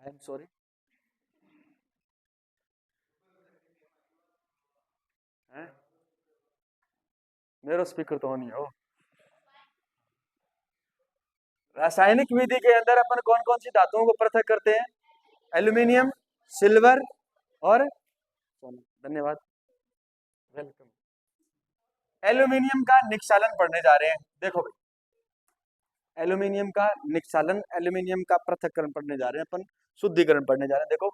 I am sorry. मेरा speaker तो नहीं हो। रासायनिक विधि के अंदर अपन कौन कौन सी धातुओं को पृथक करते हैं? एल्यूमिनियम, सिल्वर और सोना। धन्यवाद, वेलकम। एल्यूमिनियम का निक्षालन पढ़ने जा रहे हैं। देखो भाई, एल्यूमिनियम का निक्षालन, एल्यूमिनियम का पृथक्करण पढ़ने जा रहे हैं अपन, शुद्धिकरण पढ़ने जा रहे हैं। देखो,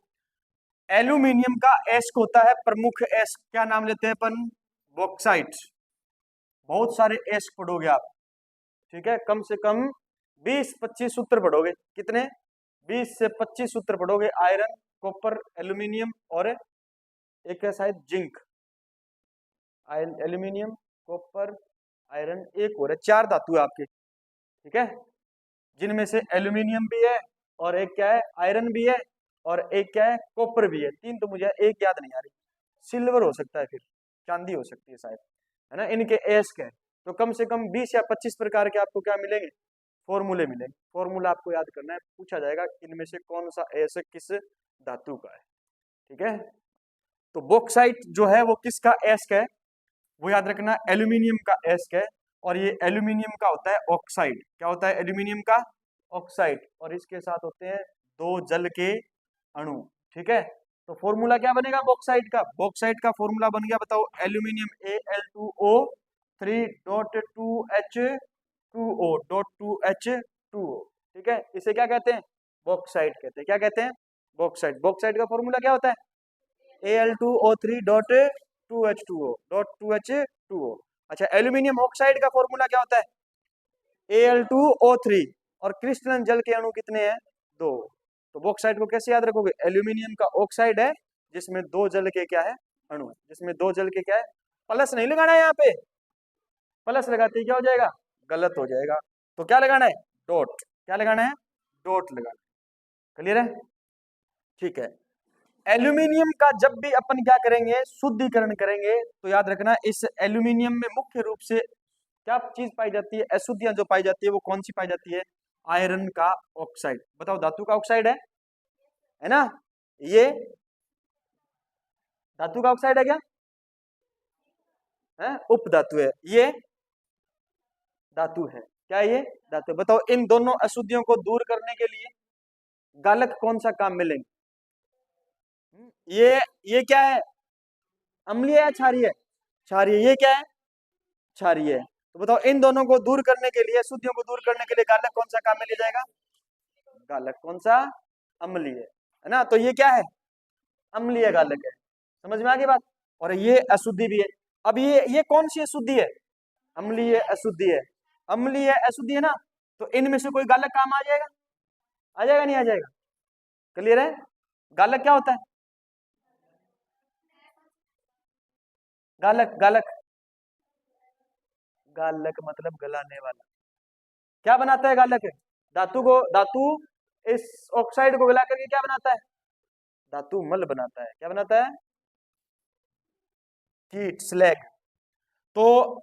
एल्यूमिनियम का एस्क होता है प्रमुख एस्क, क्या नाम लेते हैं अपन? बॉक्साइट। बहुत सारे एस्क पढ़ोगे आप, ठीक है, कम से कम 20-25 सूत्र पढ़ोगे। कितने? 20 से 25 सूत्र पढ़ोगे। आयरन, कॉपर, एल्यूमिनियम और एक है शायद जिंक। एल्यूमिनियम, कॉपर, आयरन, एक और है। 4 धातु है आपके, ठीक है, जिनमें से एल्यूमिनियम भी है और एक क्या है, आयरन भी है, और एक क्या है, कॉपर भी है। 3 तो मुझे एक याद नहीं आ रही। सिल्वर हो सकता है, फिर चांदी हो सकती है शायद, है ना। इनके एस्क है। तो कम से कम 20 या 25 प्रकार के आपको क्या मिलेंगे? फॉर्मूले मिलेंगे। फॉर्मूला आपको याद करना है, पूछा जाएगा इनमें से कौन सा एस्क किस धातु का है, ठीक है। तो बॉक्साइट जो है वो किसका एस्क है? वो याद रखना, एल्यूमिनियम का एस्क है। और ये एल्यूमिनियम का होता है ऑक्साइड। क्या होता है? एल्यूमिनियम का ऑक्साइड। और इसके साथ होते हैं 2 जल के अणु, ठीक है। तो फॉर्मूला क्या बनेगा बॉक्साइट का? बॉक्साइट का फॉर्मूला बन गया, बताओ, एल्यूमिनियम Al2O3.2H2O, ठीक है। इसे क्या कहते हैं? बॉक्साइट कहते हैं। क्या कहते हैं? बॉक्साइट। बॉक्साइट का फॉर्मूला क्या होता है? Al2O3.2H2O. अच्छा, एल्यूमिनियम ऑक्साइड का फॉर्मूला क्या होता है? Al2O3। और क्रिस्टलन जल के अणु कितने हैं? 2। तो बॉक्साइट को कैसे याद रखोगे? एल्यूमिनियम का ऑक्साइड है जिसमें 2 जल के क्या है, अणु है, जिसमें 2 जल के क्या है। प्लस नहीं लगाना है यहाँ पे, प्लस लगाते ही क्या हो जाएगा? गलत हो जाएगा। तो क्या लगाना है? डॉट। क्या लगाना है? डॉट लगाना है। क्लियर है? ठीक है। एल्यूमिनियम का जब भी अपन क्या करेंगे, शुद्धिकरण करेंगे, तो याद रखना इस एल्यूमिनियम में मुख्य रूप से क्या चीज पाई जाती है? अशुद्धियां जो पाई जाती है वो कौन सी पाई जाती है? आयरन का ऑक्साइड। बताओ, धातु का ऑक्साइड है ना? ये धातु का ऑक्साइड है क्या? है, उप धातु है। ये धातु है। क्या ये धातु? बताओ, इन दोनों अशुद्धियों को दूर करने के लिए गालक कौन सा काम में लेंगे? ये क्या है? अम्लीय है, क्षारीय है? क्षारीय। ये क्या है? क्षारीय है। तो बताओ, इन दोनों को दूर करने के लिए, अशुद्धियों को दूर करने के लिए गालक कौन सा काम में लिया जाएगा? गालक कौन सा? अम्लीय, है ना। तो ये क्या है? अम्लीय गालक है। समझ में आ गई बात? और ये अशुद्धि भी है। अब ये कौन सी अशुद्धि है? अम्लीय अशुद्धि है। अम्लीय अशुद्धि है ना। तो इनमें से कोई गालक काम आ जाएगा? आ जाएगा, नहीं आ जाएगा? क्लियर है? गालक क्या होता है? गालक, गालक, गालक मतलब गलाने वाला। क्या बनाता है गालक? धातु इस ऑक्साइड को गला करके क्या बनाता है? धातु मल बनाता है। क्या बनाता है? कीट, स्लैग। तो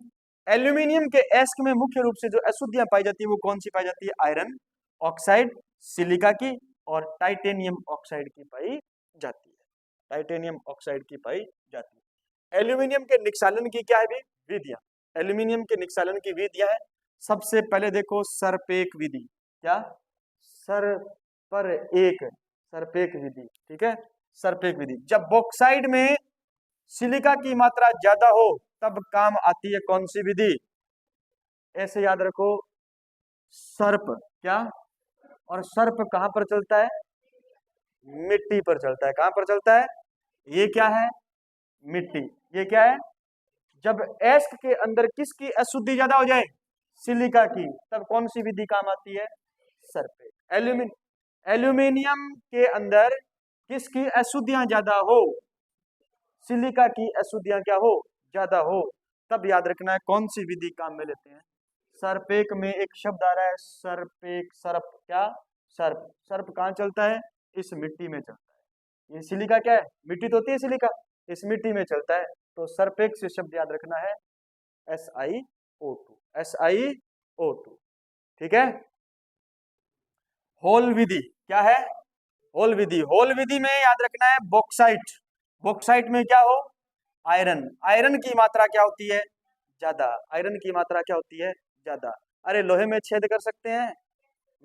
एल्यूमिनियम के एस्क में मुख्य रूप से जो अशुद्धियां पाई जाती है वो कौन सी पाई जाती है? आयरन ऑक्साइड, सिलिका की और टाइटेनियम ऑक्साइड की पाई जाती है। टाइटेनियम ऑक्साइड की पाई जाती है। एल्यूमिनियम के निक्षालन की क्या है भी? विधियां। एल्यूमिनियम के निक्षालन की विधियां है। सबसे पहले देखो, सरपेक विधि। क्या? सर पर एक, सरपेक विधि, ठीक है। सरपेक विधि, जब बॉक्साइड में सिलिका की मात्रा ज्यादा हो तब काम आती है कौन सी विधि? ऐसे याद रखो, सर्प। क्या? और सर्प कहां पर चलता है? मिट्टी पर चलता है। कहां पर चलता है? ये क्या है? मिट्टी। ये क्या है? जब एस्क के अंदर किसकी अशुद्धि ज्यादा हो जाए? सिलिका की, तब कौन सी विधि काम आती है? सरपेट। एल्यूमिनियम के अंदर किसकी अशुद्धियां ज्यादा हो? सिलिका की अशुद्धियां क्या हो? ज्यादा हो। तब याद रखना है कौन सी विधि काम में लेते हैं? सर्पेक में एक शब्द आ रहा है, सर्पेक, सर्प। क्या? सर्प। सर्प कहाँ चलता है? इस मिट्टी में चलता है। ये सिलिका क्या है? मिट्टी तो होती है सिलिका, इस मिट्टी में चलता है। तो सर्पेक से शब्द याद रखना है SiO2। SiO2, ठीक है। होल विधि क्या है? होल विधि में याद रखना है बॉक्साइट। बॉक्साइट में क्या हो, आयरन। आयरन की मात्रा क्या होती है, ज्यादा। आयरन की मात्रा क्या होती है, ज्यादा। अरे लोहे में छेद कर सकते हैं,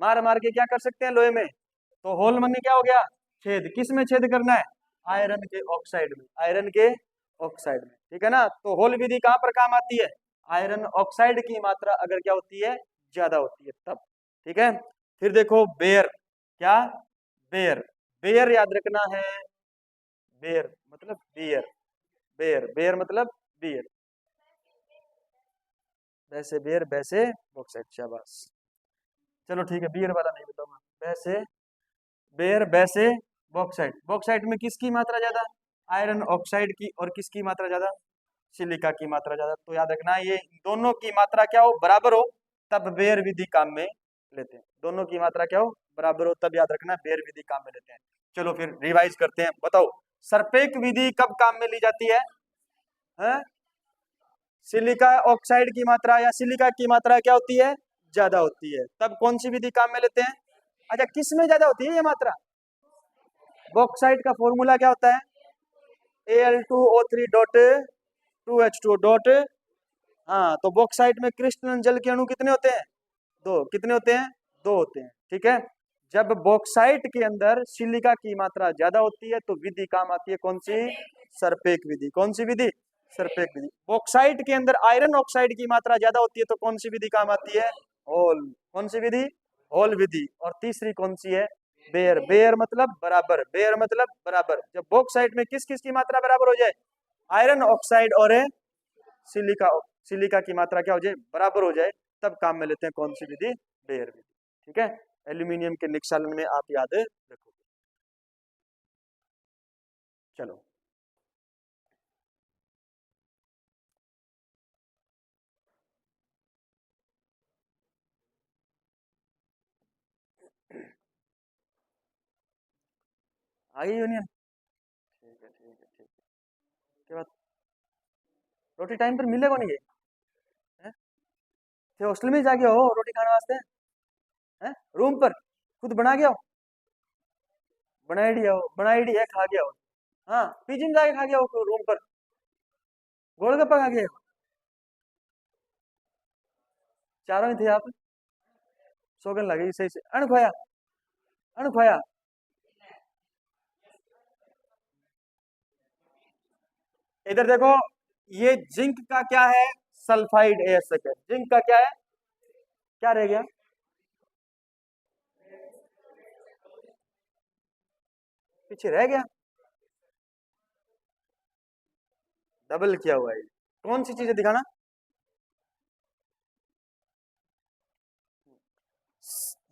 मार मार के क्या कर सकते हैं लोहे में, तो होल मन क्या हो गया, छेद। किस में छेद करना है, आयरन के ऑक्साइड में, आयरन के ऑक्साइड में, ठीक है ना। तो होल विधि कहां पर काम आती है, आयरन ऑक्साइड की मात्रा अगर क्या होती है, ज्यादा होती है तब, ठीक है। फिर देखो बेयर, क्या, बेयर। बेयर याद रखना है, बेयर मतलब बियर, बेयर, बेयर मतलब बियर, वैसे बेयर वैसे बॉक्साइट, शाबाश। चलो ठीक है, बियर वाला नहीं बताऊंगा, वैसे बेयर वैसे बॉक्साइट। बॉक्साइट में किसकी मात्रा ज्यादा, आयरन ऑक्साइड की, और किसकी मात्रा ज्यादा, सिलिका की मात्रा ज्यादा। तो याद रखना ये दोनों की मात्रा क्या हो, बराबर हो, तब बेयर विधि काम में लेते हैं। दोनों की मात्रा क्या हो, बराबर हो, तब याद रखना बेयर विधि काम में लेते हैं। चलो फिर रिवाइज करते हैं, बताओ सरपेक विधि कब काम में ली जाती है? सिलिका ऑक्साइड की मात्रा या सिलिका की मात्रा क्या होती है, ज्यादा होती है, तब कौन सी विधि काम में लेते हैं। अच्छा किस में ज्यादा होती है ये मात्रा, बॉक्साइट का फॉर्मूला क्या होता है, Al2O3 डॉट 2H2O डॉट। हाँ तो बॉक्साइट में क्रिस्टलन जल के अणु कितने होते हैं, दो। कितने होते हैं, दो होते हैं, ठीक है। जब बॉक्साइट के अंदर सिलिका की मात्रा ज्यादा होती है तो विधि काम आती है कौन सी, सरपेक विधि। कौन सी विधि, सरपेक विधि। बॉक्साइट के अंदर आयरन ऑक्साइड की मात्रा ज्यादा होती है तो कौन सी विधि काम आती है, होल। कौन सी विधि, होल विधि। और तीसरी कौन सी है, बेयर। बेयर मतलब बराबर, बेयर मतलब बराबर। जब बॉक्साइट में किस किस की मात्रा बराबर हो जाए, आयरन ऑक्साइड और सिलिका, सिलिका की मात्रा क्या हो जाए, बराबर हो जाए, तब काम में लेते हैं कौन सी विधि, बेयर विधि, ठीक है। एल्यूमिनियम के निक्षालन में आप याद रखोगे। चलो आगे यूनियन, ठीक है ठीक है ठीक है। के बाद रोटी टाइम पर मिलेगा नहीं है, हॉस्टल में जाके हो रोटी खाने वास्ते है, रूम पर खुद बना के आओ, बनाई डी आओ, बनाई डी है खा के आओ। हाँ पीजी में जाके खा के आओ रूम पर, गोलगप्पा खा के आओ। चारों ही थे आप, सोगन लगे सही से, अण खोया, अण खोया। इधर देखो, ये जिंक का क्या है, सल्फाइड एसिड है। जिंक का क्या है, क्या रह गया, पीछे रह गया, डबल किया हुआ है। कौन सी चीजें दिखाना,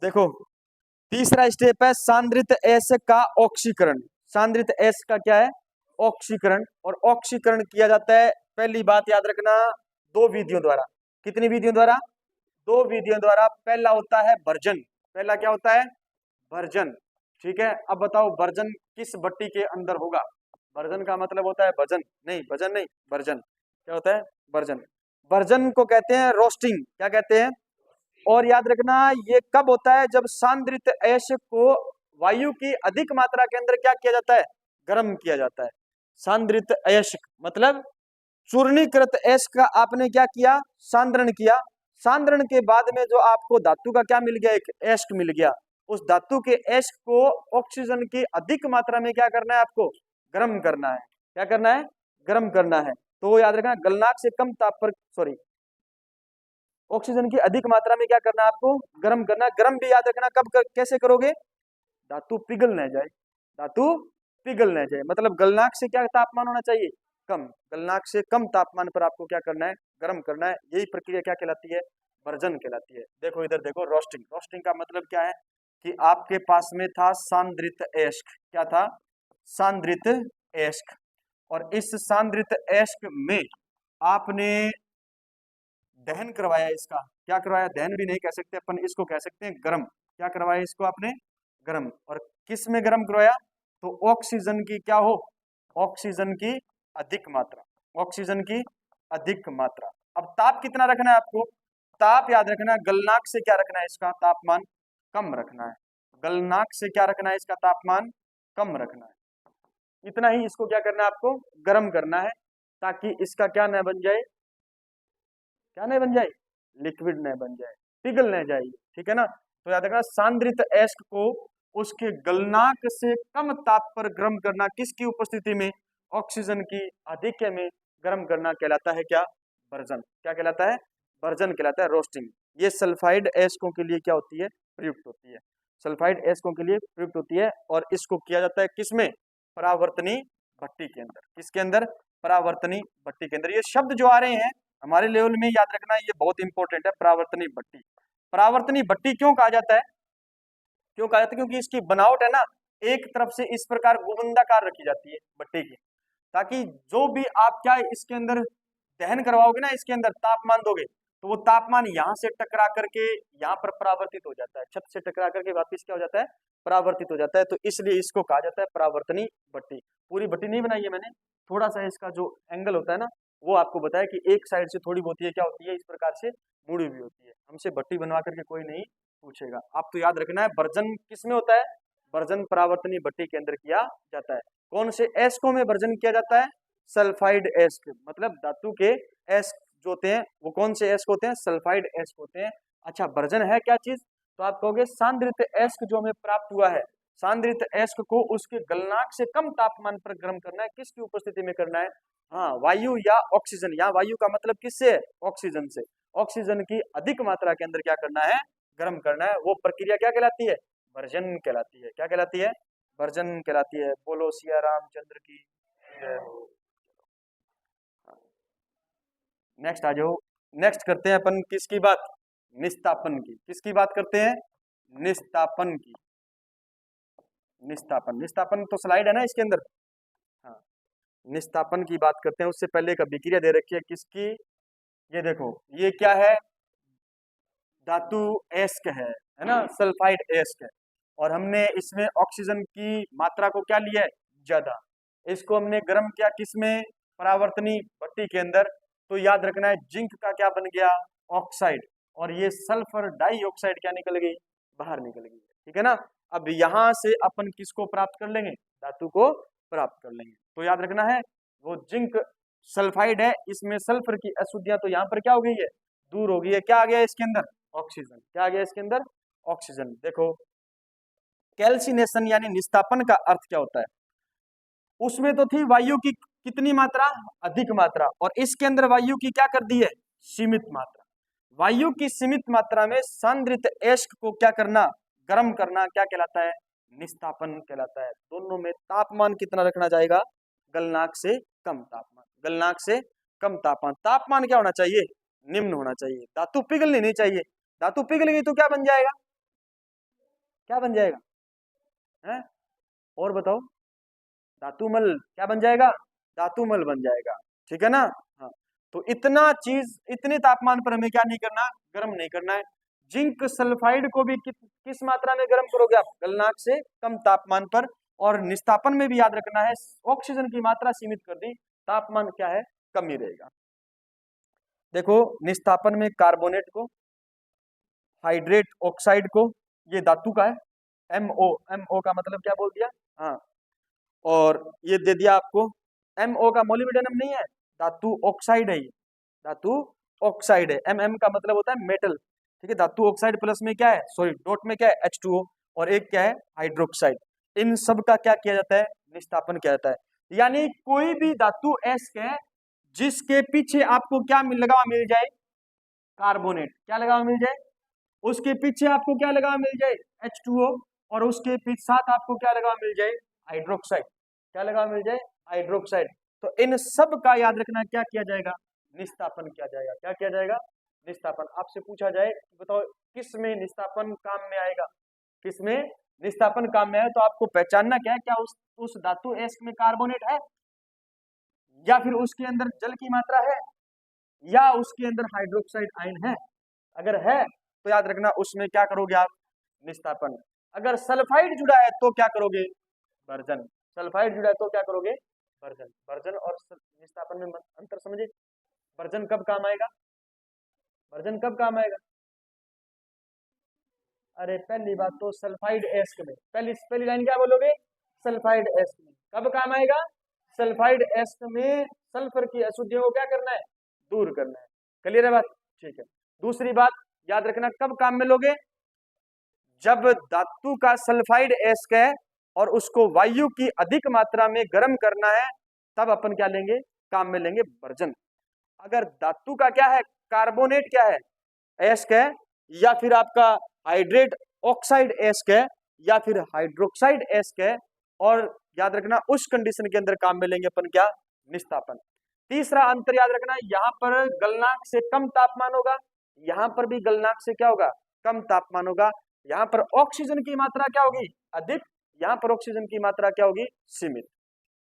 देखो तीसरा स्टेप है सांद्रित एस का ऑक्सीकरण। सांद्रित एस का क्या है, ऑक्सीकरण। और ऑक्सीकरण किया जाता है, पहली बात याद रखना, दो विधियों द्वारा। कितनी विधियों द्वारा, दो विधियों द्वारा। पहला होता है वर्जन, पहला क्या होता है, वर्जन, ठीक है। अब बताओ वर्जन किस भट्टी के अंदर होगा, वर्जन का मतलब होता है भजन, नहीं भजन नहीं, वर्जन क्या होता है, वर्जन। वर्जन को कहते हैं रोस्टिंग, क्या कहते हैं। और याद रखना ये कब होता है, जब सांद्रित ऐश को वायु की अधिक मात्रा के अंदर क्या किया जाता है, गर्म किया जाता है। सांद्रित ऐश मतलब चूर्णीकृत ऐश का आपने क्या किया, सांद्रण किया। सांद्रण के बाद में जो आपको धातु का क्या मिल गया, एक एस्क मिल गया। उस धातु के एस्क को ऑक्सीजन की अधिक मात्रा में क्या करना है, आपको गर्म करना है। क्या करना है, गर्म करना है। तो याद रखना गलनांक से कम ताप पर, सॉरी, ऑक्सीजन की अधिक मात्रा में क्या करना है, आपको गर्म करना है। गर्म भी याद रखना कब कैसे करोगे, धातु पिघल न जाए, धातु पिघल न जाए। मतलब गलनांक से क्या तापमान होना चाहिए, कम। गलनांक से कम तापमान पर आपको क्या करना है, गर्म करना है। यही प्रक्रिया क्या कहलाती है, वर्जन कहलाती है। देखो इधर देखो, रोस्टिंग। रोस्टिंग का मतलब क्या है कि आपके पास में था सांद्रित एस्क, क्या था, सांद्रित एस्क। और इस सांद्रित एस्क में आपने दहन करवाया इसका, क्या करवाया, दहन भी नहीं कह सकते अपन, इसको कह सकते हैं गरम। क्या करवाया इसको आपने, गरम। और किस में गरम करवाया, तो ऑक्सीजन की क्या हो, ऑक्सीजन की अधिक मात्रा, ऑक्सीजन की अधिक मात्रा। अब ताप कितना रखना है आपको, ताप याद रखना गलनांक से क्या रखना है, इसका तापमान कम रखना है। गलनांक से क्या रखना है, इसका तापमान कम रखना है। इतना ही इसको क्या करना है, आपको गर्म करना है, ताकि इसका क्या न बन जाए, क्या नहीं बन जाए, लिक्विड नहीं बन जाए, पिघल नहीं जाए, ठीक है ना। तो याद रखना सांद्रित एस्क को उसके गलनांक से कम ताप पर गर्म करना, किसकी उपस्थिति में, ऑक्सीजन की आधिक्य में गर्म करना कहलाता है क्या, बर्जन। क्या कहलाता है, बर्जन कहलाता है, रोस्टिंग। ये सल्फाइड एस्कों के लिए क्या होती है, प्रयुक्त होती है, सल्फाइड एस्कों के लिए प्रयुक्त होती है। और इसको किया जाता है किसमें, परावर्तनी भट्टी के अंदर। किसके अंदर, परावर्तनी भट्टी के अंदर। ये शब्द जो आ रहे हैं हमारे लेवल में याद रखना, ये बहुत इंपॉर्टेंट है, परावर्तनी भट्टी। परावर्तनी भट्टी क्यों कहा जाता है, क्यों कहा जाता है, क्योंकि इसकी बनावट है ना, एक तरफ से इस प्रकार गोबंदाकार रखी जाती है भट्टी की, ताकि जो भी आप क्या इसके अंदर दहन करवाओगे ना, इसके अंदर तापमान दोगे, तो वो तापमान यहाँ से टकरा करके यहाँ पर परावर्तित हो जाता है, छत से टकरा करके वापिस क्या हो जाता है, परावर्तित हो जाता है। तो इसलिए इसको कहा जाता है परावर्तनी भट्टी। पूरी भट्टी नहीं बनाई है मैंने, थोड़ा सा इसका जो एंगल होता है ना, वो आपको बताया कि एक साइड से थोड़ी बहुत ये क्या होती है, इस प्रकार से मुड़ी हुई होती है। हमसे भट्टी बनवा करके कोई नहीं पूछेगा। आप तो याद रखना है, बर्जन किस में होता है, बर्जन परावर्तनी भट्टी के अंदर किया जाता है। कौन से एस्को में बर्जन किया जाता है, सल्फाइड एस्क, मतलब धातु के एस्क जो होते हैं वो कौन से एस्क होते हैं, सल्फाइड एस्क होते हैं। अच्छा, बर्जन है क्या चीज, तो आप कहोगे सांद्रित एस्क जो हमें प्राप्त हुआ है, सांद्रित एस्क को उसके गलनांक से कम तापमान पर गर्म करना है, किसकी उपस्थिति में करना है, हाँ, वायु या ऑक्सीजन। यहाँ वायु का मतलब किससे है, ऑक्सीजन से। ऑक्सीजन की अधिक मात्रा के अंदर क्या करना है, गर्म करना है। वो प्रक्रिया क्या कहलाती है, बर्जन कहलाती है। क्या कहलाती है, बर्जन कहलाती है। बोलो सिया रामचंद्र की जय हो। नेक्स्ट आ जाओ, नेक्स्ट करते हैं अपन किसकी बात, निस्तापन की। किसकी बात करते हैं, निस्तापन की। निस्तापन, निस्तापन तो स्लाइड है ना इसके अंदर, हाँ, निस्तापन की बात करते हैं। उससे पहले एक अभिक्रिया दे रखी है किसकी, ये देखो, ये क्या है, धातु एस्क है ना, सल्फाइड एस्क है। और हमने इसमें ऑक्सीजन की मात्रा को क्या लिया है, ज्यादा। इसको हमने गर्म किया किसमें, परावर्तनी भट्टी के अंदर। तो याद रखना है, जिंक का क्या बन गया, ऑक्साइड, और ये सल्फर डाइऑक्साइड क्या निकल गई, बाहर निकल गई, ठीक है ना। अब यहां से अपन किसको प्राप्त कर लेंगे, धातु को प्राप्त कर लेंगे। तो याद रखना है, वो जिंक सल्फाइड है, इसमें सल्फर की अशुद्धियां तो यहाँ पर क्या हो गई है, दूर हो गई है। क्या आ गया इसके अंदर, ऑक्सीजन। क्या आ गया इसके अंदर, ऑक्सीजन। देखो, कैल्सिनेशन यानी निस्तापन का अर्थ क्या होता है, उसमें तो थी वायु की कितनी मात्रा, अधिक मात्रा, और इसके अंदर वायु की क्या कर दी है, सीमित मात्रा। वायु की सीमित मात्रा में सांद्रित एस्क को क्या करना, गर्म करना, क्या कहलाता है, निस्तापन कहलाता है। दोनों में तापमान कितना रखना जाएगा, गलनांक से कम तापमान, गलनांक से कम तापमान। तापमान क्या होना चाहिए, निम्न होना चाहिए। धातु पिघलनी नहीं चाहिए, धातु पिघल गई तो क्या बन जाएगा, क्या बन जाएगा है, और बताओ, धातुमल क्या बन जाएगा, धातुमल बन जाएगा, ठीक है ना। हाँ, तो इतना चीज, इतने तापमान पर हमें क्या नहीं करना, गर्म नहीं करना है। जिंक सल्फाइड को भी किस मात्रा में गर्म करोगे आप, गलनांक से कम तापमान पर। और निस्तापन में भी याद रखना है, ऑक्सीजन की मात्रा सीमित कर दी, तापमान क्या है, कम ही रहेगा। देखो, निस्तापन में कार्बोनेट को, हाइड्रेट ऑक्साइड को, ये धातु का है, MO, MO का मतलब क्या बोल दिया, हाँ, और ये दे दिया आपको, MO का मोलिब्डेनम नहीं है, धातु ऑक्साइड है ये, धातु ऑक्साइड है। MM का मतलब होता है मेटल, ठीक है। धातु ऑक्साइड प्लस में क्या है, सॉरी डॉट में क्या है, H2O, और एक क्या है, हाइड्रोक्साइड। इन सब का क्या किया जाता है, निस्तापन किया जाता है। यानी कोई भी धातु एस्क है जिसके पीछे आपको क्या लगा हुआ मिल जाए, कार्बोनेट, क्या लगा हुआ मिल जाए, उसके पीछे आपको क्या लगा हुआ मिल जाए, H2O, और उसके पीछे साथ आपको क्या लगा हुआ मिल जाए, हाइड्रोक्साइड। क्या लगा हुआ मिल जाए, हाइड्रोक्साइड। तो इन सब का याद रखना, क्या किया जाएगा, निस्तापन किया जाएगा। क्या किया जाएगा, निस्तापन। आपसे पूछा जाए बताओ किस में निस्तापन काम में आएगा, किस में निस्तापन काम में आए, तो आपको पहचानना क्या है, क्या उस धातु एस्क में कार्बोनेट है, या फिर उसके अंदर जल की मात्रा है, या उसके अंदर हाइड्रोक्साइड आयन है। अगर है तो याद रखना उसमें क्या करोगे आप, निस्तापन। अगर सल्फाइड जुड़ा है तो क्या करोगे, वर्जन। सल्फाइड जुड़ा है तो क्या करोगे, वर्जन। वर्जन और निस्तापन में अंतर समझे, वर्जन कब काम आएगा, वर्जन कब काम आएगा, अरे पहली बात तो सल्फाइड एस्क में पहली पहली लाइन क्या बोलोगे, सल्फाइड एस्क में कब काम आएगा, सल्फाइड एस्क में सल्फर की अशुद्धियों को क्या करना है, दूर करना है। क्लियर है बात, ठीक है। दूसरी बात याद रखना, कब काम में लोगे, जब धातु का सल्फाइड एस्क है और उसको वायु की अधिक मात्रा में गर्म करना है, तब अपन क्या लेंगे, काम में लेंगे वर्जन। अगर धातु का क्या है, कार्बोनेट क्या है, एस्क है, या फिर आपका हाइड्रेट ऑक्साइड एस्क है, या फिर हाइड्रोक्साइड एस्क है, और याद रखना उस कंडीशन के अंदर काम में लेंगे अपन क्या, निस्तापन। तीसरा अंतर याद रखना, यहां पर गलनांक से कम तापमान होगा, यहां पर भी गलनांक से क्या होगा, कम तापमान होगा। यहां पर ऑक्सीजन की मात्रा क्या होगी, अधिक, यहां पर ऑक्सीजन की मात्रा क्या होगी, सीमित।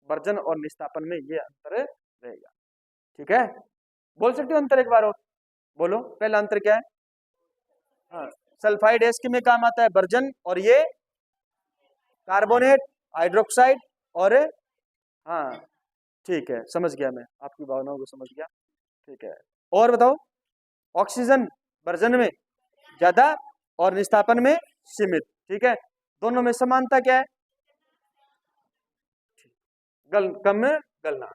वर्जन और निस्तापन में ये अंतर रहेगा, ठीक है। बोल सकते हो अंतर एक बार और, बोलो पहला अंतर क्या है, हाँ, सल्फाइड एस्क में काम आता है वर्जन, और ये कार्बोनेट, हाइड्रोक्साइड, और हाँ ठीक है, समझ गया मैं आपकी भावनाओं को समझ गया, ठीक है। और बताओ, ऑक्सीजन वर्जन में ज्यादा और निस्तापन में सीमित, ठीक है। दोनों में समानता क्या है, कम गलनांक।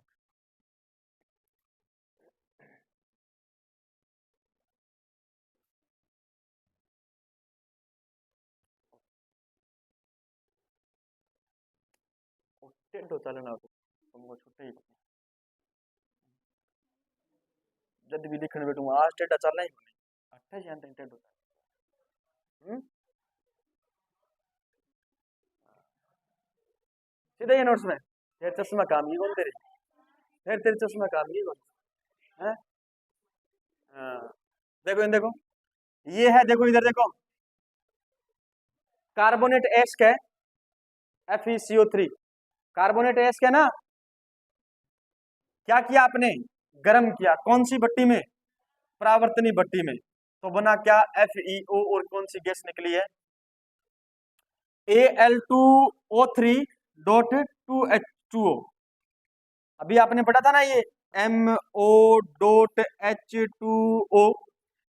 टेंटो चलना तो तुमको छुट्टी ही जब भी लिखने बैठूंगा आज टेंटा चलना ही नहीं, 28 यहाँ तक टेंटो सीधे ये नोट्स में, तेरे चश्मा काम ही कौन तेरे, फिर तेरे चश्मा काम ही कौन है, हाँ देखो इन देखो, ये है, देखो इधर देखो, कार्बोनेट एस्क है, FeCO3, कार्बोनेट एस्क है ना, क्या किया आपने, गर्म किया, कौन सी भट्टी में, परावर्तनी भट्टी में, तो बना क्या, FeO, और कौन सी गैस निकली है, Al2O3.2H2O। अभी आपने पढ़ा था ना ये MO.H2O,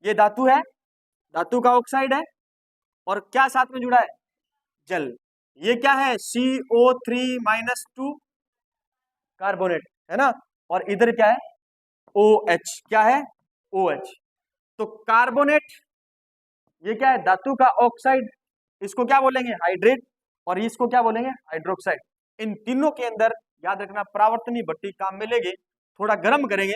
ये धातु है, धातु का ऑक्साइड है, और क्या साथ में जुड़ा है, जल। ये क्या है, CO3-2 कार्बोनेट है ना, और इधर क्या है, OH, क्या है, OH। तो कार्बोनेट ये क्या है, धातु का ऑक्साइड, इसको क्या बोलेंगे, हाइड्रेट, और इसको क्या बोलेंगे, हाइड्रोक्साइड। इन तीनों के अंदर याद रखना परावर्तनी भट्टी काम में लेंगे, थोड़ा गर्म करेंगे,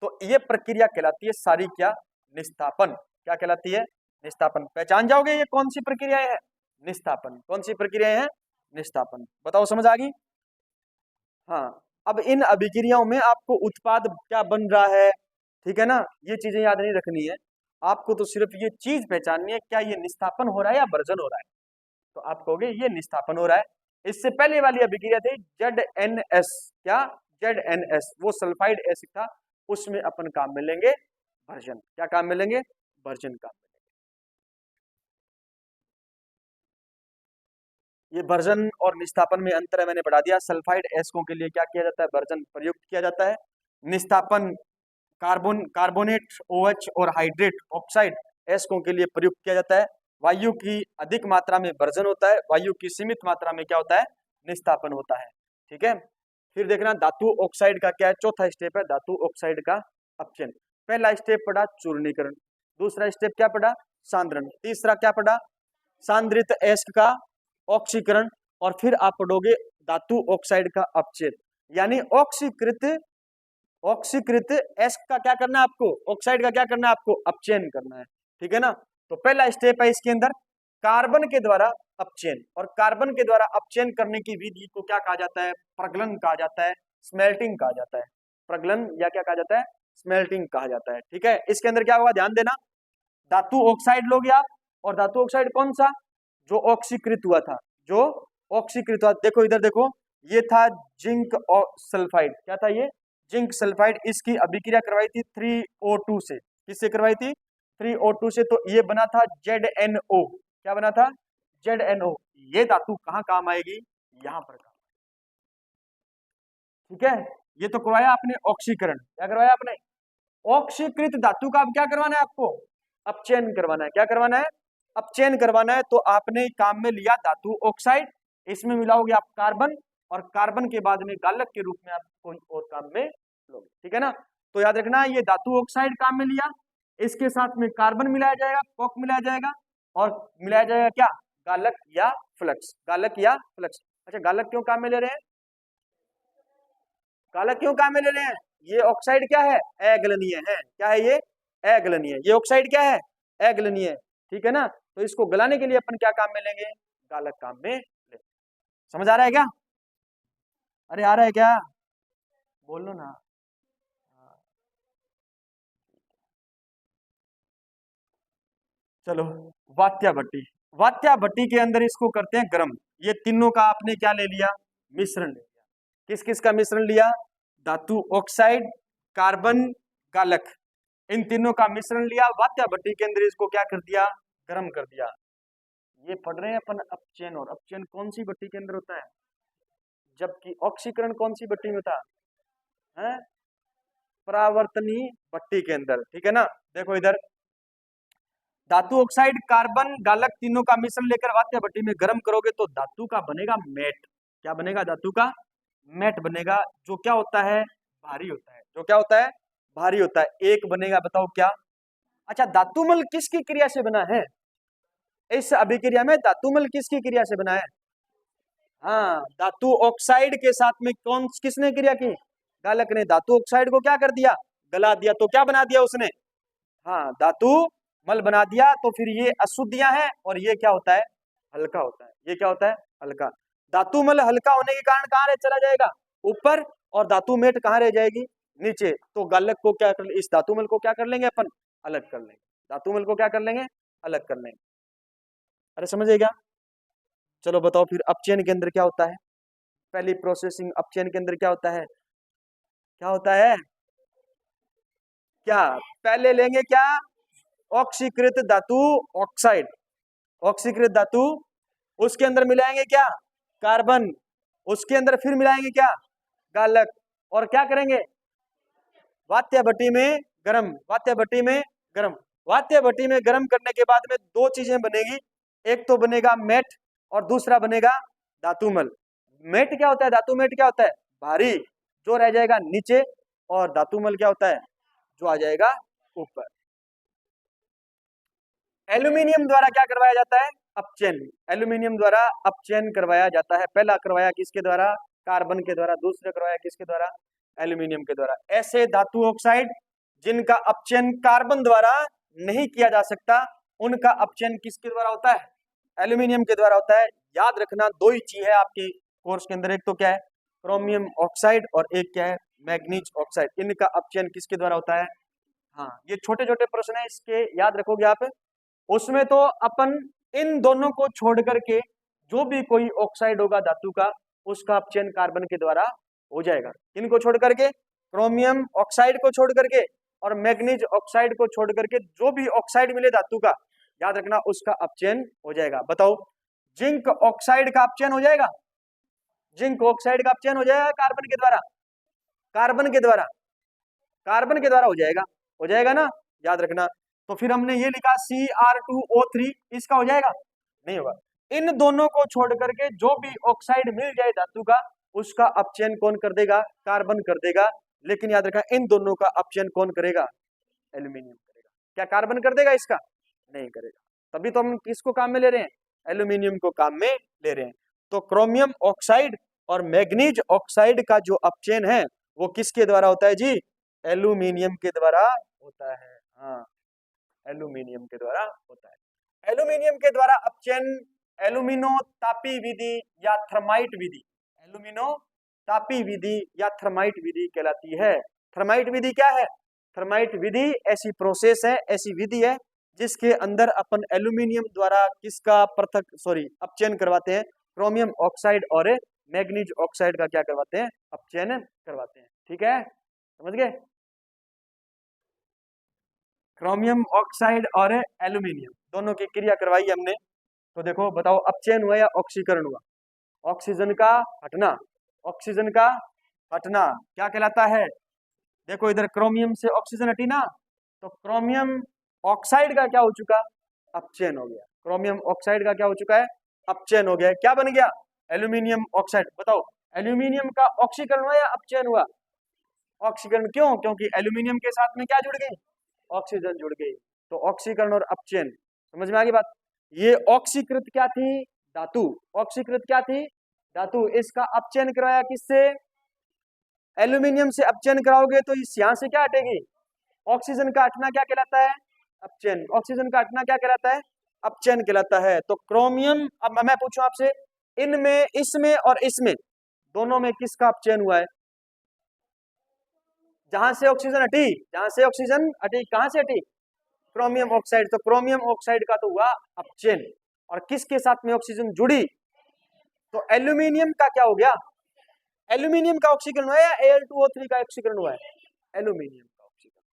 तो ये प्रक्रिया कहलाती है सारी क्या, निस्तापन। क्या कहलाती है, निस्तापन। पहचान जाओगे ये कौन सी प्रक्रिया है, निस्तापन। कौन सी प्रक्रिया है, निस्तापन। बताओ समझ आ गई, हाँ। अब इन अभिक्रियाओं में आपको उत्पाद क्या बन रहा है, ठीक है ना, ये चीजें याद नहीं रखनी है आपको, तो सिर्फ ये चीज पहचाननी है, क्या ये निस्तापन हो रहा है या वर्जन हो रहा है, तो आप कहोगे ये निस्तापन हो रहा है। इससे पहले वाली अभिक्रिया थी ZNS, क्या, ZNS, वो सल्फाइड एसिड था, उसमें अपन काम में लेंगे वर्जन। क्या काम में लेंगे, वर्जन काम में। ये वर्जन और निस्तापन में अंतर है, मैंने बढ़ा दिया। सल्फाइड एस्कों के लिए क्या किया जाता है, वर्जन प्रयुक्त किया जाता है। निस्तापन कार्बोनेट OH और हाइड्रेट ऑक्साइड एस्कों के लिए प्रयुक्त किया जाता है। वायु की अधिक मात्रा में वर्जन होता है, वायु की सीमित मात्रा में क्या होता है, निस्तापन होता है, ठीक है। फिर देखना धातु ऑक्साइड का क्या है, चौथा स्टेप है धातु ऑक्साइड का अपचयन। पहला स्टेप पढ़ा चूर्णीकरण, दूसरा स्टेप क्या पढ़ा, सांद्रण, तीसरा क्या पढ़ा, सांद्रित एस्क का ऑक्सीकरण, और फिर आप पढ़ोगे धातु ऑक्साइड का अपचयन। यानी ऑक्सीकृत एस्क का क्या करना है आपको, ऑक्साइड का क्या करना है आपको, अपचयन करना है, ठीक है ना। तो पहला स्टेप है इसके अंदर कार्बन के द्वारा अपचयन, और कार्बन के द्वारा अपचयन करने की विधि को क्या कहा जाता है, प्रगलन कहा जाता है, स्मेल्टिंग कहा जाता है। प्रगलन या क्या कहा जाता है, स्मेल्टिंग कहा जाता है, ठीक है। इसके अंदर क्या होगा, ध्यान देना, धातु ऑक्साइड लोगे आप, और धातु ऑक्साइड कौन सा, जो ऑक्सीकृत हुआ था, जो ऑक्सीकृत हुआ, देखो इधर देखो, ये था जिंक सल्फाइड, क्या था ये, जिंक सल्फाइड। इसकी अभिक्रिया करवाई थी 3O2 से, किससे करवाई थी, 3O2 से, तो ये बना था ZNO, क्या बना था, ZNO। ये धातु कहाँ काम आएगी, यहां पर काम, ठीक है। ये तो करवाया आपने ऑक्सीकरण, क्या करवाया आपने, ऑक्सीकृत धातु का अब क्या करवाना है आपको, अपचयन करवाना है। क्या करवाना है, अपचयन करवाना है तो आपने काम में लिया धातु ऑक्साइड, इसमें मिलाओगे आप कार्बन, और कार्बन के बाद में गालक के रूप में आप कोई और काम में लोगे, ठीक है ना। तो याद रखना ये धातु ऑक्साइड काम में लिया, इसके साथ में कार्बन मिलाया जाएगा, कॉक मिलाया जाएगा, और मिलाया जाएगा क्या, गालक या फ्लक्स, गालक या फ्लक्स। अच्छा गालक क्यों काम में ले रहे हैं, गालक क्यों काम में ले रहे हैं, ये ऑक्साइड क्या है, अगलनीय है, क्या है ये, अगलनीय, ये ऑक्साइड क्या है, अगलनीय, ठीक है ना। तो इसको गलाने के लिए अपन क्या काम में लेंगे, गालक काम में लेंगे। समझ आ रहा है क्या, अरे आ रहा है क्या, बोल लो ना। चलो वात्या भट्टी, वात्या भट्टी के अंदर इसको करते हैं गर्म। ये तीनों का आपने क्या ले लिया, मिश्रण ले लिया। किस किस का मिश्रण लिया, धातु ऑक्साइड, कार्बन, गालक, इन तीनों का मिश्रण लिया, वात्या भट्टी के अंदर इसको क्या कर दिया, गर्म कर दिया। ये पढ़ रहे हैं अपन अपचयन, और अपचयन कौन सी भट्टी के अंदर होता है, जबकि ऑक्सीकरण कौन सी भट्टी में होता है, परावर्तनी भट्टी के अंदर, ठीक है ना। देखो इधर धातु ऑक्साइड, कार्बन, गालक तीनों का मिश्रण लेकर वात्या भट्टी में गर्म करोगे तो धातु का बनेगा मेट। क्या बनेगा, धातु का मेट बनेगा, जो क्या होता है, भारी होता है, जो क्या होता है, भारी होता है। एक बनेगा, बताओ क्या। अच्छा धातुमल किसकी क्रिया से बना है, इस अभिक्रिया में धातुमल किसकी क्रिया से बना है, हाँ धातु ऑक्साइड के साथ में कौन किसने क्रिया की, गालक ने धातु ऑक्साइड को क्या कर दिया, गला दिया, तो क्या बना दिया उसने, हाँ धातु मल बना दिया। तो फिर ये अशुद्धियां हैं और ये क्या होता है, हल्का होता है, ये क्या होता है, हल्का। धातु मल हल्का होने के कारण कहाँ चला जाएगा, ऊपर, और धातु मेट कहाँ रह जाएगी, नीचे। तो गालक को क्या कर, इस धातु मल को क्या कर लेंगे अपन, अलग कर लेंगे, धातु मल को क्या कर लेंगे, अलग कर लेंगे। अरे समझेगा, चलो बताओ फिर अपचयन के अंदर क्या होता है, पहली प्रोसेसिंग अपचयन के अंदर क्या होता है, क्या होता है, क्या पहले लेंगे क्या, ऑक्सीकृत धातु ऑक्साइड, ऑक्सीकृत धातु, उसके अंदर मिलाएंगे क्या, कार्बन, उसके अंदर फिर मिलाएंगे क्या, गालक, और क्या करेंगे, वात्या भट्टी में गरम, वात्या भट्टी में गरम, वात्या भट्टी में गरम करने के बाद में दो चीजें बनेगी, एक तो बनेगा मेट और दूसरा बनेगा धातुमल। मेट क्या होता है, धातु मेट क्या होता है, भारी, जो रह जाएगा नीचे, और धातुमल क्या होता है, जो आ जाएगा ऊपर। एल्यूमिनियम द्वारा क्या करवाया जाता है, अपचयन, एल्यूमिनियम द्वारा अपचयन करवाया जाता है। पहला करवाया किसके द्वारा, कार्बन के द्वारा, दूसरा करवाया किसके द्वारा, एल्यूमिनियम के द्वारा। ऐसे धातु ऑक्साइड जिनका अपचयन कार्बन द्वारा नहीं किया जा सकता, उनका अपचयन किसके द्वारा होता है, एल्यूमिनियम के द्वारा होता है। याद रखना दो ही चीज है आपके कोर्स के अंदर, एक तो क्या है क्रोमियम ऑक्साइड, और एक क्या है मैग्नीज ऑक्साइड, इनका अपचयन किसके द्वारा होता है। हाँ ये छोटे छोटे प्रश्न है, इसके याद रखोगे आप। उसमें तो अपन इन दोनों को छोड़ करके जो भी कोई ऑक्साइड होगा धातु का, उसका अपचयन कार्बन के द्वारा हो जाएगा। इनको छोड़ करके, क्रोमियम ऑक्साइड को छोड़ करके और मैग्नीज ऑक्साइड को छोड़ करके जो भी ऑक्साइड मिले धातु का, याद रखना उसका अपचयन हो जाएगा। बताओ जिंक ऑक्साइड का अपचयन हो जाएगा, जिंक ऑक्साइड का अपचयन हो जाएगा कार्बन के द्वारा, कार्बन के द्वारा, कार्बन के द्वारा हो जाएगा ना, याद रखना। तो फिर हमने ये लिखा Cr2O3, इसका हो जाएगा, नहीं होगा। इन दोनों को छोड़ करके जो भी ऑक्साइड मिल जाए धातु का, उसका अपचयन कौन कर देगा, कार्बन कर देगा। लेकिन याद रखना इन दोनों का अपचयन कौन करेगा, एल्यूमिनियम करेगा। क्या कार्बन कर देगा इसका, नहीं करेगा। तभी तो हम किसको काम में ले रहे हैं, एल्यूमिनियम को काम में ले रहे हैं। तो क्रोमियम ऑक्साइड और मैग्नीज ऑक्साइड का जो अपचयन है वो किसके द्वारा होता है जी, एल्यूमिनियम के द्वारा होता है। हाँ एल्यूमिनियम के द्वारा होता है। एल्यूमिनियम के द्वारा अपचयन एल्यूमिनो तापी विधि या थर्माइट विधि, एल्यूमिनो तापी विधि या थर्माइट विधि कहलाती है। थर्माइट विधि क्या है, थर्माइट विधि ऐसी प्रोसेस है, ऐसी विधि है जिसके अंदर अपन एल्यूमिनियम द्वारा किसका पृथक अपचयन करवाते हैं, क्रोमियम ऑक्साइड और मैग्नीज ऑक्साइड का क्या करवाते हैं, अपचयन करवाते हैं। ठीक है, समझ गए। क्रोमियम ऑक्साइड और एल्यूमिनियम दोनों की क्रिया करवाई हमने। तो देखो बताओ अपचयन हुआ या ऑक्सीकरण हुआ, ऑक्सीजन का हटना, ऑक्सीजन का हटना क्या कहलाता है। देखो इधर क्रोमियम से ऑक्सीजन हटी ना, तो क्रोमियम ऑक्साइड का क्या हो चुका, अपचयन हो गया। क्रोमियम ऑक्साइड का क्या हो चुका है, अपचयन हो गया है। क्या बन गया, एल्यूमिनियम ऑक्साइड। बताओ एल्यूमिनियम का ऑक्सीकरण हुआ या अपचयन हुआ, ऑक्सीकरण। क्यों, क्योंकि एल्यूमिनियम के साथ में क्या जुड़ गई, ऑक्सीजन जुड़ गई। तो ऑक्सीकरण और अपचयन, समझ में आ गई बात। ये ऑक्सीकृत क्या थी, धातु। ऑक्सीकृत क्या थी, धातु। इसका अपचयन कराया किससे, एल्यूमिनियम से अपचयन कराओगे तो इस यहां से क्या हटेगी, ऑक्सीजन का हटना क्या कहलाता है, अपचयन। ऑक्सीजन का हटना क्या कहलाता है, अपचयन कहलाता है। तो क्रोमियम, अब मैं पूछूं आपसे, इनमें, इसमें और इसमें दोनों में किसका अपचयन हुआ है, जहां से ऑक्सीजन हटी, जहां से ऑक्सीजन हटी, कहां से हटी, क्रोमियम ऑक्साइड। तो क्रोमियम ऑक्साइड का तो हुआ अपचयन, और किसके साथ में ऑक्सीजन जुड़ी, तो एल्यूमिनियम का क्या हो गया, एल्यूमिनियम का ऑक्सीकरण हुआ है या Al2O3 का ऑक्सीकरण हुआ है, एल्यूमिनियम का ऑक्सीकरण।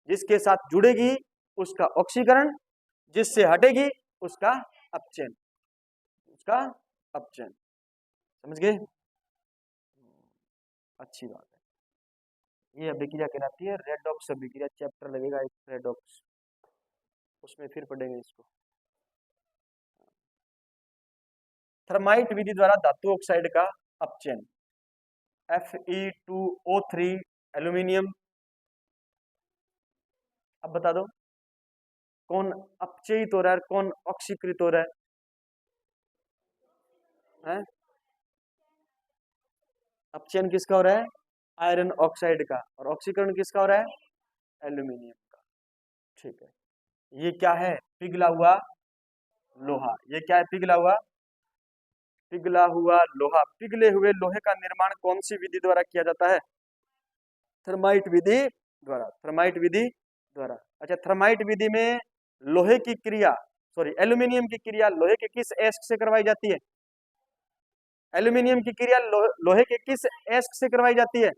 जिसके साथ जुड़ेगी उसका ऑक्सीकरण, जिससे हटेगी उसका अपचयन, उसका अपचयन। समझ गए, अच्छी बात है। ये अभिक्रिया कहलाती है रेडॉक्स अभिक्रिया। चैप्टर लगेगा एक रेडॉक्स, उसमें फिर पढ़ेंगे इसको। थर्माइट विधि द्वारा धातु ऑक्साइड का अपचयन, Fe2O3 एल्यूमिनियम। अब बता दो कौन अपचयित हो रहा है, कौन ऑक्सीकृत हो रहा है? अपचयन किसका हो रहा है, आयरन ऑक्साइड का, और ऑक्सीकरण किसका हो रहा है, एल्यूमिनियम का। ठीक है, ये क्या है, पिघला हुआ लोहा। ये क्या है, पिघला हुआ, पिघला हुआ लोहा। पिघले हुए लोहे का निर्माण कौन सी विधि द्वारा किया जाता है, थर्माइट विधि द्वारा। थर्माइट विधि द्वारा। अच्छा, थर्माइट विधि में लोहे की क्रिया, सॉरी एल्यूमिनियम की क्रिया लोहे के किस एस्क से करवाई जाती है, एल्यूमिनियम की क्रिया लोहे के किस एस्क से करवाई जाती है,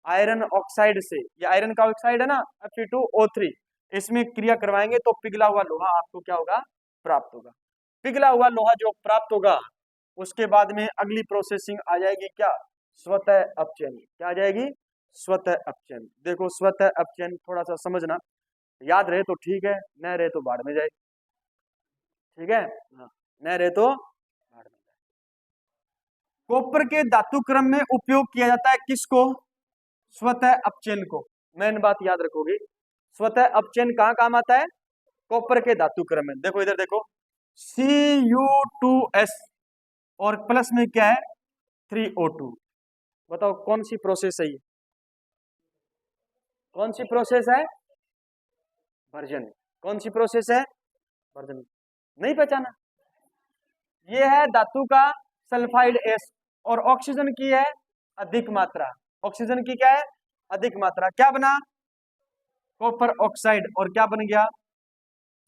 आयरन ऑक्साइड से। ये आयरन का ऑक्साइड है ना, Fe2O3, इसमें क्रिया करवाएंगे तो पिघला हुआ लोहा आपको क्या होगा, प्राप्त होगा। पिघला हुआ लोहा जो प्राप्त होगा, उसके बाद में अगली प्रोसेसिंग आ जाएगी क्या, स्वतः अपचयन। क्या आ जाएगी, स्वतः अपचयन। देखो स्वतः अपचयन थोड़ा सा समझना, याद रहे तो ठीक है, न रहे तो बाढ़ में जाए। ठीक है, हाँ, न रहे तो बाढ़ में जाए। कॉपर के धातु क्रम में उपयोग किया जाता है किसको, स्वतः अपचयन को। मेन बात याद रखोगे, स्वतः अपचयन कहाँ काम आता है, कॉपर के धातु क्रम में। देखो इधर देखो, Cu2S और प्लस में क्या है 3O2। बताओ कौन सी प्रोसेस है ये, कौन सी प्रोसेस है, वर्जन। कौन सी प्रोसेस है, वर्जन। नहीं पहचाना, ये है धातु का सल्फाइड एस, और ऑक्सीजन की है अधिक मात्रा। ऑक्सीजन की क्या है, अधिक मात्रा। क्या बना, कॉपर ऑक्साइड, और क्या बन गया,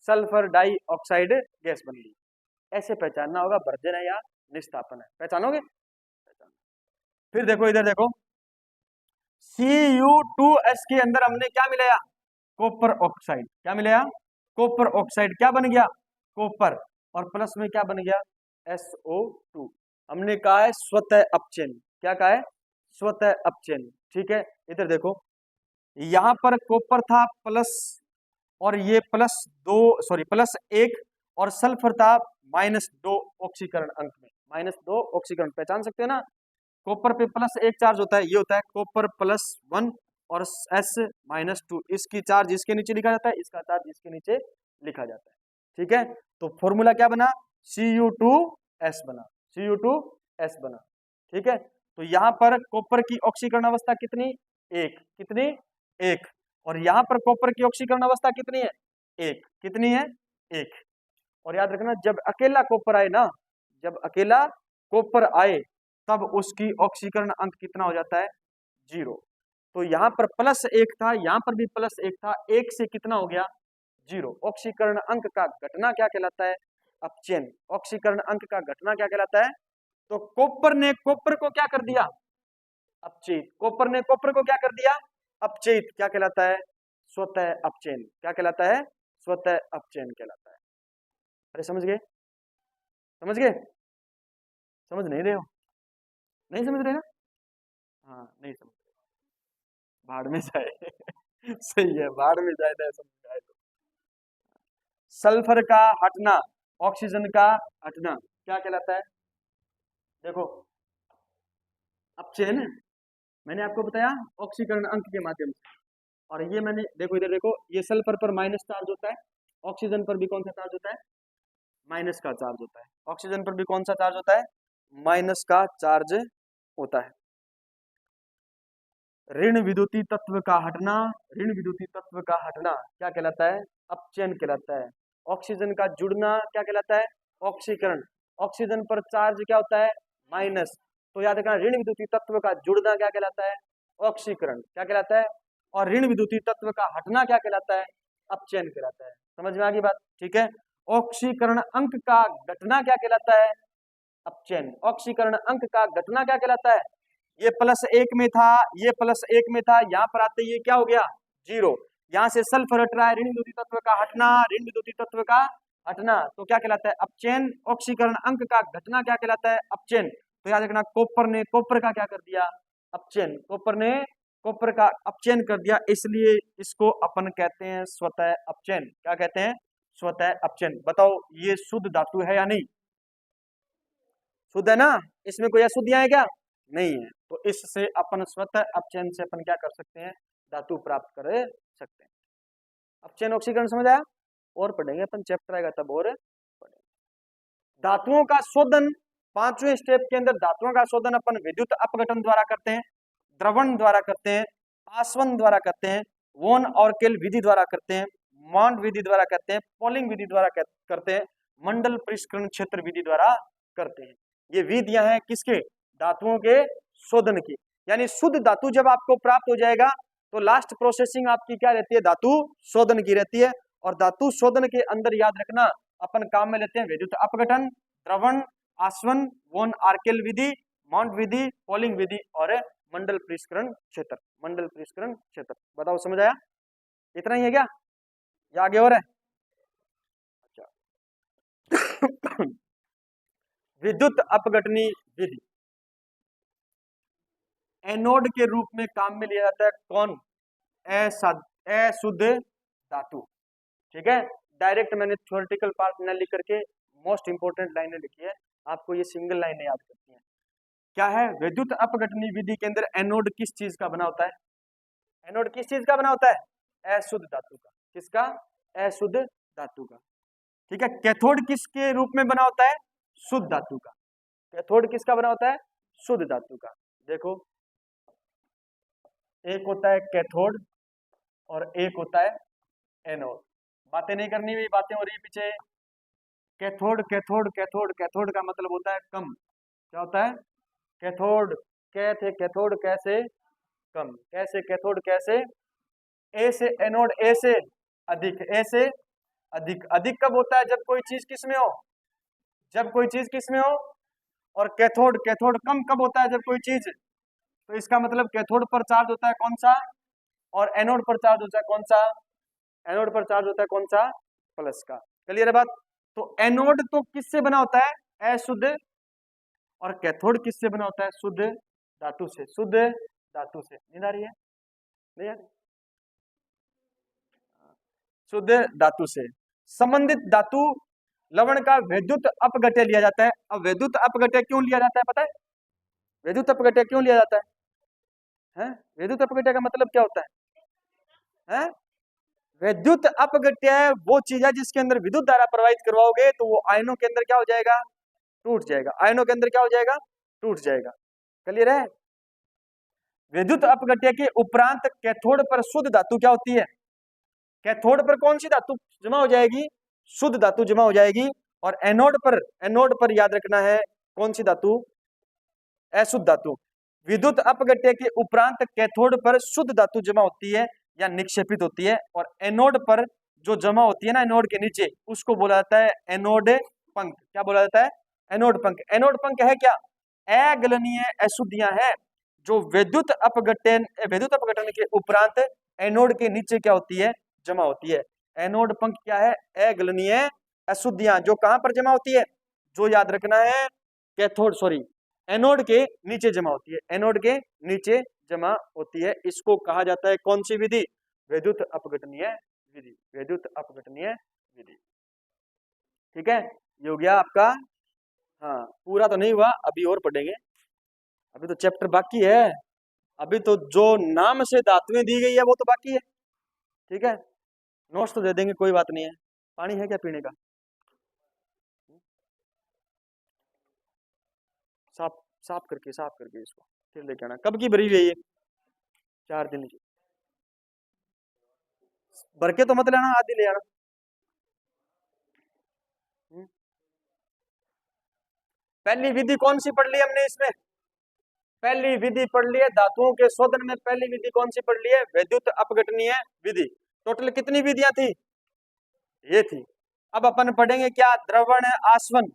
सल्फर डाइऑक्साइड गैस बन गई। ऐसे पहचानना होगा वर्जन है या निस्तापन है, पहचानोगे। फिर देखो इधर देखो, Cu2S के अंदर हमने क्या मिलाया, कॉपर ऑक्साइड। क्या मिलाया, कॉपर ऑक्साइड। क्या बन गया, कॉपर, और प्लस में क्या बन गया, SO2। हमने कहा है स्वतः अपचयन। क्या कहा है, स्वतः अपचयन। ठीक है, इधर देखो, यहां पर कॉपर था प्लस, और ये +2 +1, और सल्फर था -2 ऑक्सीकरण अंक में, -2 ऑक्सीकरण। पहचान सकते हैं ना, कॉपर पे +1 चार्ज होता है, ये होता है कॉपर +1, और S-2 इसकी चार्ज इसके नीचे लिखा जाता है, इसका चार्ज इसके नीचे लिखा जाता है। ठीक है, तो फॉर्मूला क्या बना, Cu2S बना, Cu2S बना। ठीक है, तो यहां पर कॉपर की ऑक्सीकरण अवस्था कितनी, एक, कितनी, एक। और यहां पर कॉपर की ऑक्सीकरण अवस्था कितनी है, एक। कितनी है, एक। और याद रखना, जब अकेला कॉपर आए ना, जब अकेला कॉपर आए तब उसकी ऑक्सीकरण अंक कितना हो जाता है, 0। तो यहाँ पर +1 था, यहाँ पर भी +1 था, 1 से कितना हो गया, 0। ऑक्सीकरण अंक का घटना क्या कहलाता है, अपचयन। ऑक्सीकरण अंक का घटना क्या कहलाता है, तो कॉपर ने कॉपर को क्या कर दिया, अपचयित। कॉपर ने कॉपर को क्या कर दिया, अपचयित। क्या कहलाता है, स्वतः अपचयन। क्या कहलाता है, स्वतः अपचयन कहलाता है। अरे समझ गए, समझ गए, समझ नहीं रहे हो, नहीं समझ रहे ना, हाँ नहीं समझ रहे, भाड़ में जाए सही है, भाड़ में जाए ना, समझ आए तो। सल्फर का हटना, ऑक्सीजन का हटना क्या कहलाता है? देखो अपचयन मैंने आपको बताया ऑक्सीकरण अंक के माध्यम से, और ये मैंने देखो इधर देखो, ये सल्फर पर माइनस चार्ज होता है, ऑक्सीजन पर भी कौन सा चार्ज होता है? माइनस का चार्ज होता है। ऑक्सीजन पर भी कौन सा चार्ज होता है? माइनस का चार्ज होता है। ऋण विद्युतीय तत्व का हटना, ऋण विद्युतीय तत्व का हटना क्या कहलाता है? अपचयन कहलाता है। ऑक्सीजन का जुड़ना क्या कहलाता है? ऑक्सीकरण। ऑक्सीजन पर चार्ज क्या होता है? माइनस, तो याद रखना ऋण विद्युतीय तत्व का जुड़ना क्या कहलाता है? ऑक्सीकरण। क्या कहलाता है? और ऋण विद्युतीय तत्व का हटना क्या कहलाता है? अपचयन कहलाता है। समझ में आ गई बात? ठीक है। ऑक्सीकरण अंक का घटना क्या कहलाता है? अपचयन। ऑक्सीकरण अंक का घटना क्या कहलाता है? ये +1 में था, ये +1 में था, यहाँ पर आते ये क्या हो गया? 0। यहाँ से सल्फर हट रहा है, ऋण विद्युतीय तत्व का हटना, ऋण विद्युतीय तत्व का हटना, तो क्या कहलाता है? अपचयन। ऑक्सीकरण अंक का घटना क्या कहलाता है? अपचयन। तो याद रखना कॉपर ने कॉपर का क्या कर दिया? अपचयन। कॉपर ने कॉपर का अपचयन कर दिया, इसलिए इसको अपन कहते हैं स्वतः अपचयन। क्या कहते हैं? स्वतः अपचयन। बताओ ये शुद्ध धातु है या नहीं? शुद्ध है ना? इसमें कोई अशुद्धियां है क्या? नहीं है। तो इससे अपन स्वतः अपचयन से अपन क्या कर सकते हैं? धातु प्राप्त कर सकते हैं। अपचयन ऑक्सीकरण समझ आया? और पढ़ेंगे अपन, चैप्टर आएगा तब और पढ़ेंगे। धातुओं का शोधन, 5वें स्टेप के अंदर धातुओं का शोधन अपन विद्युत अपघटन द्वारा करते हैं, द्रवण द्वारा करते हैं, पासवन द्वारा करते हैं, वोन और केल विधि द्वारा करते हैं, मॉन्ड विधि द्वारा करते हैं, पोलिंग विधि द्वारा करते हैं, मंडल परिष्करण क्षेत्र विधि द्वारा करते हैं। ये विधियां हैं किसके? धातुओं के शोधन की। यानी शुद्ध धातु जब आपको प्राप्त हो जाएगा तो लास्ट प्रोसेसिंग आपकी क्या रहती है? धातु शोधन की रहती है। और धातु शोधन के अंदर याद रखना अपन काम में लेते हैं विद्युत अपघटन, द्रवण, आसवन, वोन आर्केल विधि, माउंट विधि, पोलिंग विधि और मंडल परिष्करण क्षेत्र। मंडल परिष्करण क्षेत्र बताओ समझ आया? इतना ही है क्या या आगे और है? अच्छा विद्युत अपघटनी विधि एनोड के रूप में काम में लिया जाता है कौन? अशुद्ध धातु। ठीक है। डायरेक्ट मैंने थ्योरेटिकल पार्ट न लिख करके मोस्ट इंपोर्टेंट लाइनें लिखी है, आपको ये सिंगल लाइनें याद करती हैं। क्या है? विद्युत अपघटनी विधि के अंदर एनोड किस चीज का बना होता है? एनोड किस चीज का बना होता है? अशुद्ध धातु का। किसका? अशुद्ध धातु का। ठीक है। कैथोड किसके रूप में बना होता है? शुद्ध धातु का। कैथोड किसका बना होता है? शुद्ध धातु का। देखो एक होता है कैथोड और एक होता है एनोड। बातें नहीं करनी हुई, बातें हो रही पीछे। कैथोड कैथोड कैथोड, कैथोड का मतलब होता है कम। क्या होता है? कैथोड। कैथे कैथोड कैसे कम, कैसे कैथोड कैसे? ए से एनोड, ए से अधिक, ए से अधिक। अधिक कब होता है? जब कोई चीज किस में हो? जब कोई चीज किस में हो? और कैथोड, कैथोड कम कब होता है? जब कोई चीज, तो इसका मतलब कैथोड पर चार्ज होता है कौन सा? और एनोड पर चार्ज होता है कौन सा? एनोड पर चार्ज होता है कौन सा? प्लस का। क्लियर है बात? तो एनोड तो किससे बना होता है? अशुद्ध। और कैथोड किससे बना होता है? शुद्ध धातु से। शुद्ध धातु से। नींद आ रही है? नहीं आ रही? शुद्ध धातु से। संबंधित धातु लवण का विद्युत अपघट्य लिया जाता है। अब विद्युत अपघट्य क्यों लिया जाता है पता है? विद्युत अपघट्य क्यों लिया जाता है? विद्युत अपघट्य का मतलब क्या होता है? विद्युत अपघट्य वो चीज है जिसके अंदर विद्युत धारा प्रवाहित करवाओगे तो वो आयनों के अंदर क्या हो जाएगा? टूट जाएगा। आयनों के अंदर क्या हो जाएगा? टूट जाएगा। क्लियर है? विद्युत अपघट्य के उपरांत कैथोड पर शुद्ध धातु क्या होती है? कैथोड पर कौन सी धातु जमा हो जाएगी? शुद्ध धातु जमा हो जाएगी। और एनोड पर याद रखना है कौन सी धातु? अशुद्ध धातु। विद्युत अपघट्य के उपरांत कैथोड पर शुद्ध धातु जमा होती है या निक्षेपित होती है, और एनोड पर जो जमा होती है ना एनोड के नीचे, उसको बोला जाता है एनोड पंख। क्या बोला जाता है? एनोड पंख। एनोड पंख है क्या? अगलनीय अशुद्धियां हैं जो विद्युत अपघटन के उपरांत एनोड के नीचे क्या होती है? जमा होती है। एनोड पंख क्या है? अगलनीय अशुद्धियां जो कहां पर जमा होती है? जो याद रखना है कैथोड सॉरी एनोड के नीचे जमा होती है। एनोड के नीचे जमा होती है। इसको कहा जाता है कौन सी विधि? विद्युत अपघटनीय विधि। विद्युत अपघटनीय विधि। ठीक है, ये हो गया आपका। हाँ, पूरा तो नहीं हुआ, अभी और पढ़ेंगे, अभी तो चैप्टर बाकी है। अभी तो जो नाम से धातुएं दी गई है वो तो बाकी है। ठीक है, नोट्स तो दे देंगे, कोई बात नहीं है। पानी है क्या पीने का? साफ साफ करके इसको फिर लेके आना। कब की भरी हुई है ये? 4 दिन की। भर के तो मत लेना, आधी ले आना। हम्म। पहली विधि कौन सी पढ़ ली हमने इसमें? पहली विधि पढ़ ली है धातुओं के शोधन में। पहली विधि कौन सी पढ़ ली है? वैद्युत अपघटनीय विधि। टोटल कितनी विधियां थी? ये थी। अब अपन पढ़ेंगे क्या? द्रवण आसवन,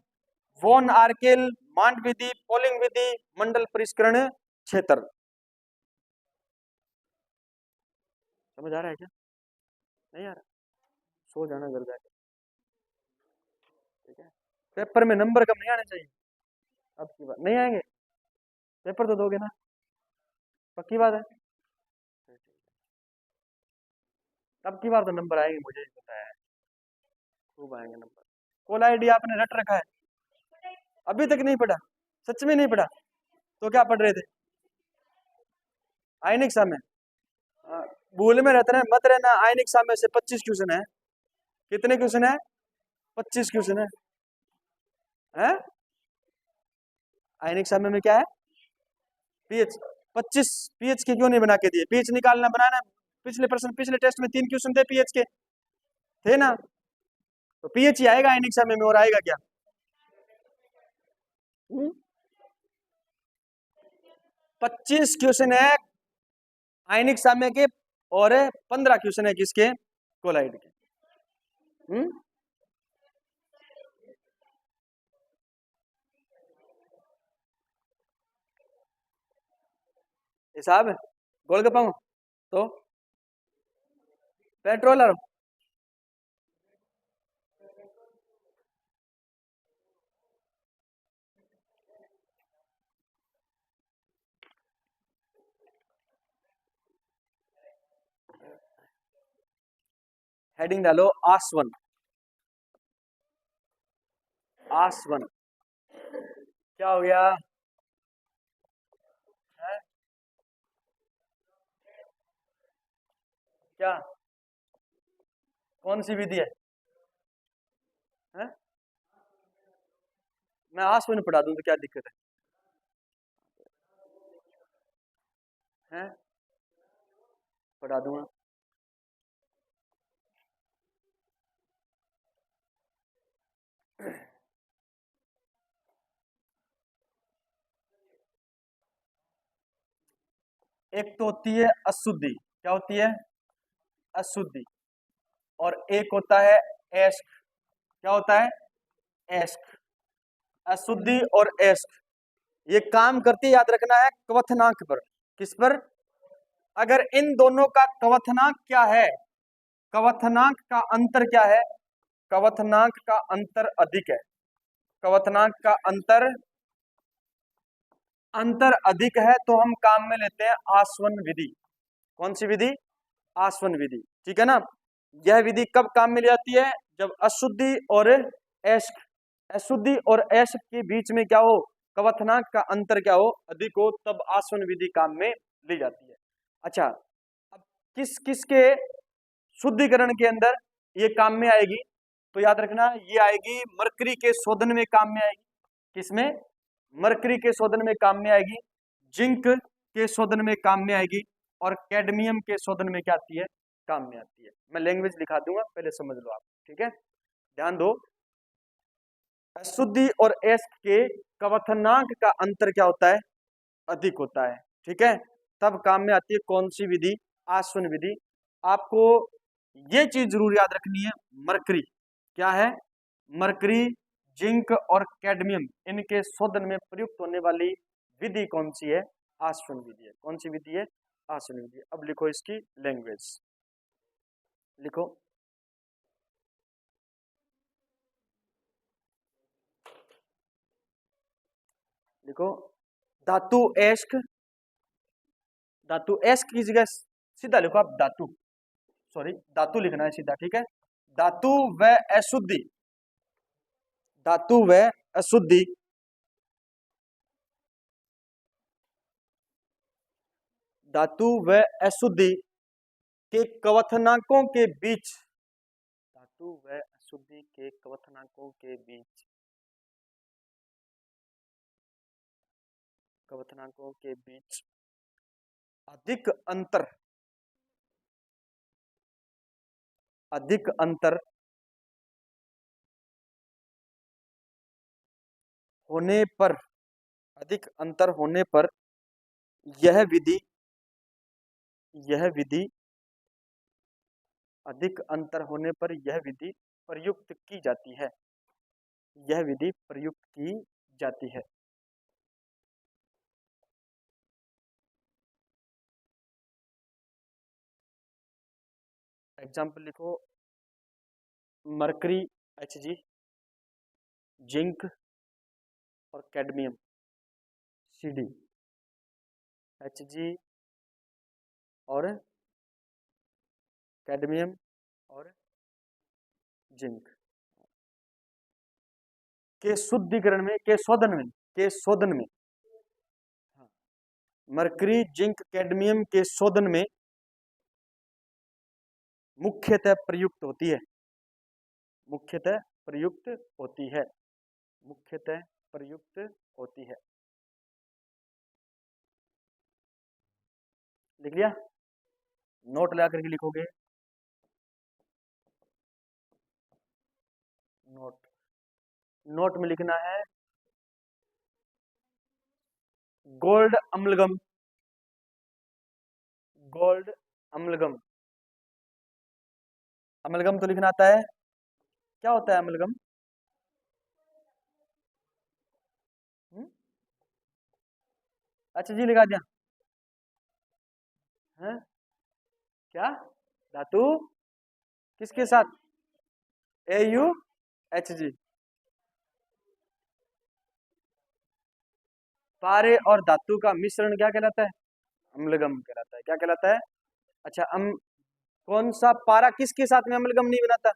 वोन आर्केल, मांड विधि, पोलिंग विधि, मंडल परिष्करण क्षेत्र। समझ आ रहा है क्या? नहीं आ रहा? सो जाना घर जाके। ठीक है, पेपर में नंबर कम नहीं आने चाहिए। अब की बात नहीं आएंगे, पेपर तो दोगे ना? पक्की बात है? अब की बार तो नंबर आएंगे, मुझे पता है, खूब आएंगे नंबर। कॉल आईडी आपने रट रखा है? अभी तक नहीं पढ़ा? सच में नहीं पढ़ा? तो क्या पढ़ रहे थे? आयनिक समय? भूल में रहते रहे मत रहना। आयनिक समय से 25 क्वेश्चन है। कितने क्वेश्चन है? 25 क्वेश्चन है, हैं? आयनिक समय में क्या है? पीएच। 25 पीएच के क्यों नहीं बना के दिए? पीएच निकालना बनाना। पिछले प्रश्न, पिछले टेस्ट में 3 क्वेश्चन थे पीएच के, थे ना? तो पीएच ही आएगा आयनिक समय में, और आएगा क्या? 25 क्वेश्चन है आयनिक समय के, और 15 क्वेश्चन है किसके? कोलाइड के। हिसाब है? गोलगप्पा तो पेट्रोलर। हेडिंग डालो आसवन। आसवन क्या हो गया है? क्या? कौन सी विधि है? मैं आसवन पढ़ा दूं तो क्या दिक्कत है? पढ़ा दूंगा। एक तो होती है अशुद्धि। क्या होती है? अशुद्धि। और एक होता है एस्क। क्या होता है? एस्क। अशुद्धि और एस्क ये काम करती है, याद रखना है, क्वथनांक पर। किस पर? अगर इन दोनों का क्वथनांक क्या है, क्वथनांक का अंतर क्या है? क्वथनांक का अंतर अधिक है। क्वथनांक का अंतर अंतर अधिक है तो हम काम में लेते हैं आसवन विधि। कौन सी विधि? आसवन विधि। ठीक है ना? यह विधि कब काम में ली जाती है? जब अशुद्धि और एस्क, अशुद्धि और एस्क के बीच में क्या हो? क्वथनांक का अंतर क्या हो? अधिक हो, तब आसवन विधि काम में ली जाती है। अच्छा, अब किस किस के शुद्धिकरण के अंदर ये काम में आएगी? तो याद रखना, ये आएगी मरकरी के शोधन में काम में आएगी। किसमें? मरकरी के शोधन में काम में आएगी। जिंक के शोधन में काम में आएगी। और कैडमियम के शोधन में क्या आती है? काम में आती है। मैं लैंग्वेज लिखा दूंगा, पहले समझ लो आप। ठीक है, ध्यान दो। अशुद्धि और एस्क के क्वथनांक का अंतर क्या होता है? अधिक होता है। ठीक है, तब काम में आती है कौन सी विधि? आसवन विधि। आपको ये चीज जरूर याद रखनी है, मरकरी क्या है? मरकरी, जिंक और कैडमियम, इनके शोधन में प्रयुक्त होने वाली विधि कौन सी है? आसवन विधि है। कौन सी विधि है? आसवन विधि। अब लिखो इसकी लैंग्वेज, लिखो। लिखो धातु एस्क। धातु एस्क की जगह सीधा लिखो आप धातु, सॉरी धातु लिखना है सीधा। ठीक है, धातु व अशुद्धि, धातु व अशुद्धि धातु व अशुद्धि के क्वथनांकों के बीच धातु व अशुद्धि के क्वथनांकों के बीच अधिक अंतर होने पर अधिक अंतर होने पर यह विधि अधिक अंतर होने पर यह विधि प्रयुक्त की जाती है एग्जाम्पल लिखो, मरकरी Hg, जिंक और कैडमियम Cd, Hg और कैडमियम और जिंक के शुद्धिकरण में के शोधन में मरकरी जिंक कैडमियम के शोधन में मुख्यतः प्रयुक्त होती है। लिख लिया? नोट लगा करके लिखोगे। नोट में लिखना है गोल्ड अम्लगम अम्लगम तो लिखना आता है। क्या होता है अम्लगम? अच्छा जी, लिखा दिया है? क्या धातु किसके साथ? AuHg। पारे और धातु का मिश्रण क्या कहलाता है? अम्लगम कहलाता है। क्या कहलाता है? अच्छा, कौन सा पारा किसके साथ में अम्लगम नहीं बनाता?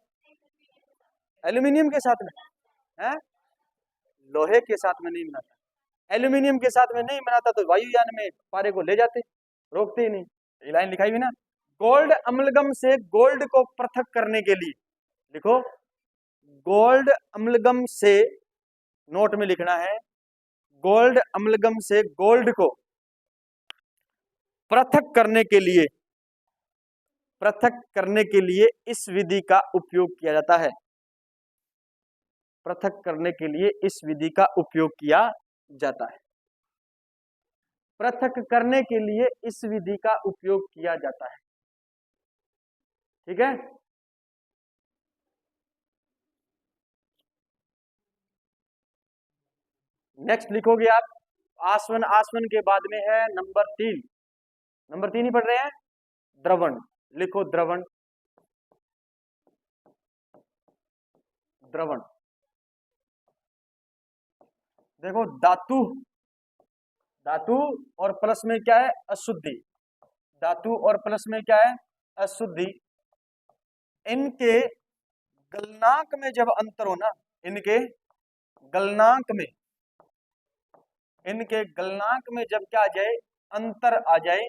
एल्यूमिनियम के साथ में है, लोहे के साथ में नहीं बनाता। एल्यूमिनियम के साथ में नहीं बनाता तो वायुयान में पारे को ले जाते, रोकते ही नहीं। ये लाइन लिखाई हुई ना, गोल्ड अम्लगम से गोल्ड को पृथक करने के लिए लिखो, गोल्ड अम्लगम से, नोट में लिखना है, गोल्ड अम्लगम से गोल्ड को पृथक करने के लिए इस विधि का उपयोग किया जाता है। पृथक करने के लिए इस विधि का उपयोग किया जाता है। पृथक करने के लिए इस विधि का उपयोग किया जाता है। ठीक है? नेक्स्ट लिखोगे आप आसवन। आसवन के बाद में है नंबर 3। नंबर 3 ही पढ़ रहे हैं, द्रवण। लिखो द्रवण। देखो, धातु और प्लस में क्या है? अशुद्धि। धातु और प्लस में क्या है? अशुद्धि। इनके गलनांक में जब अंतर हो ना, इनके गलनांक में जब क्या आ जाए? अंतर आ जाए,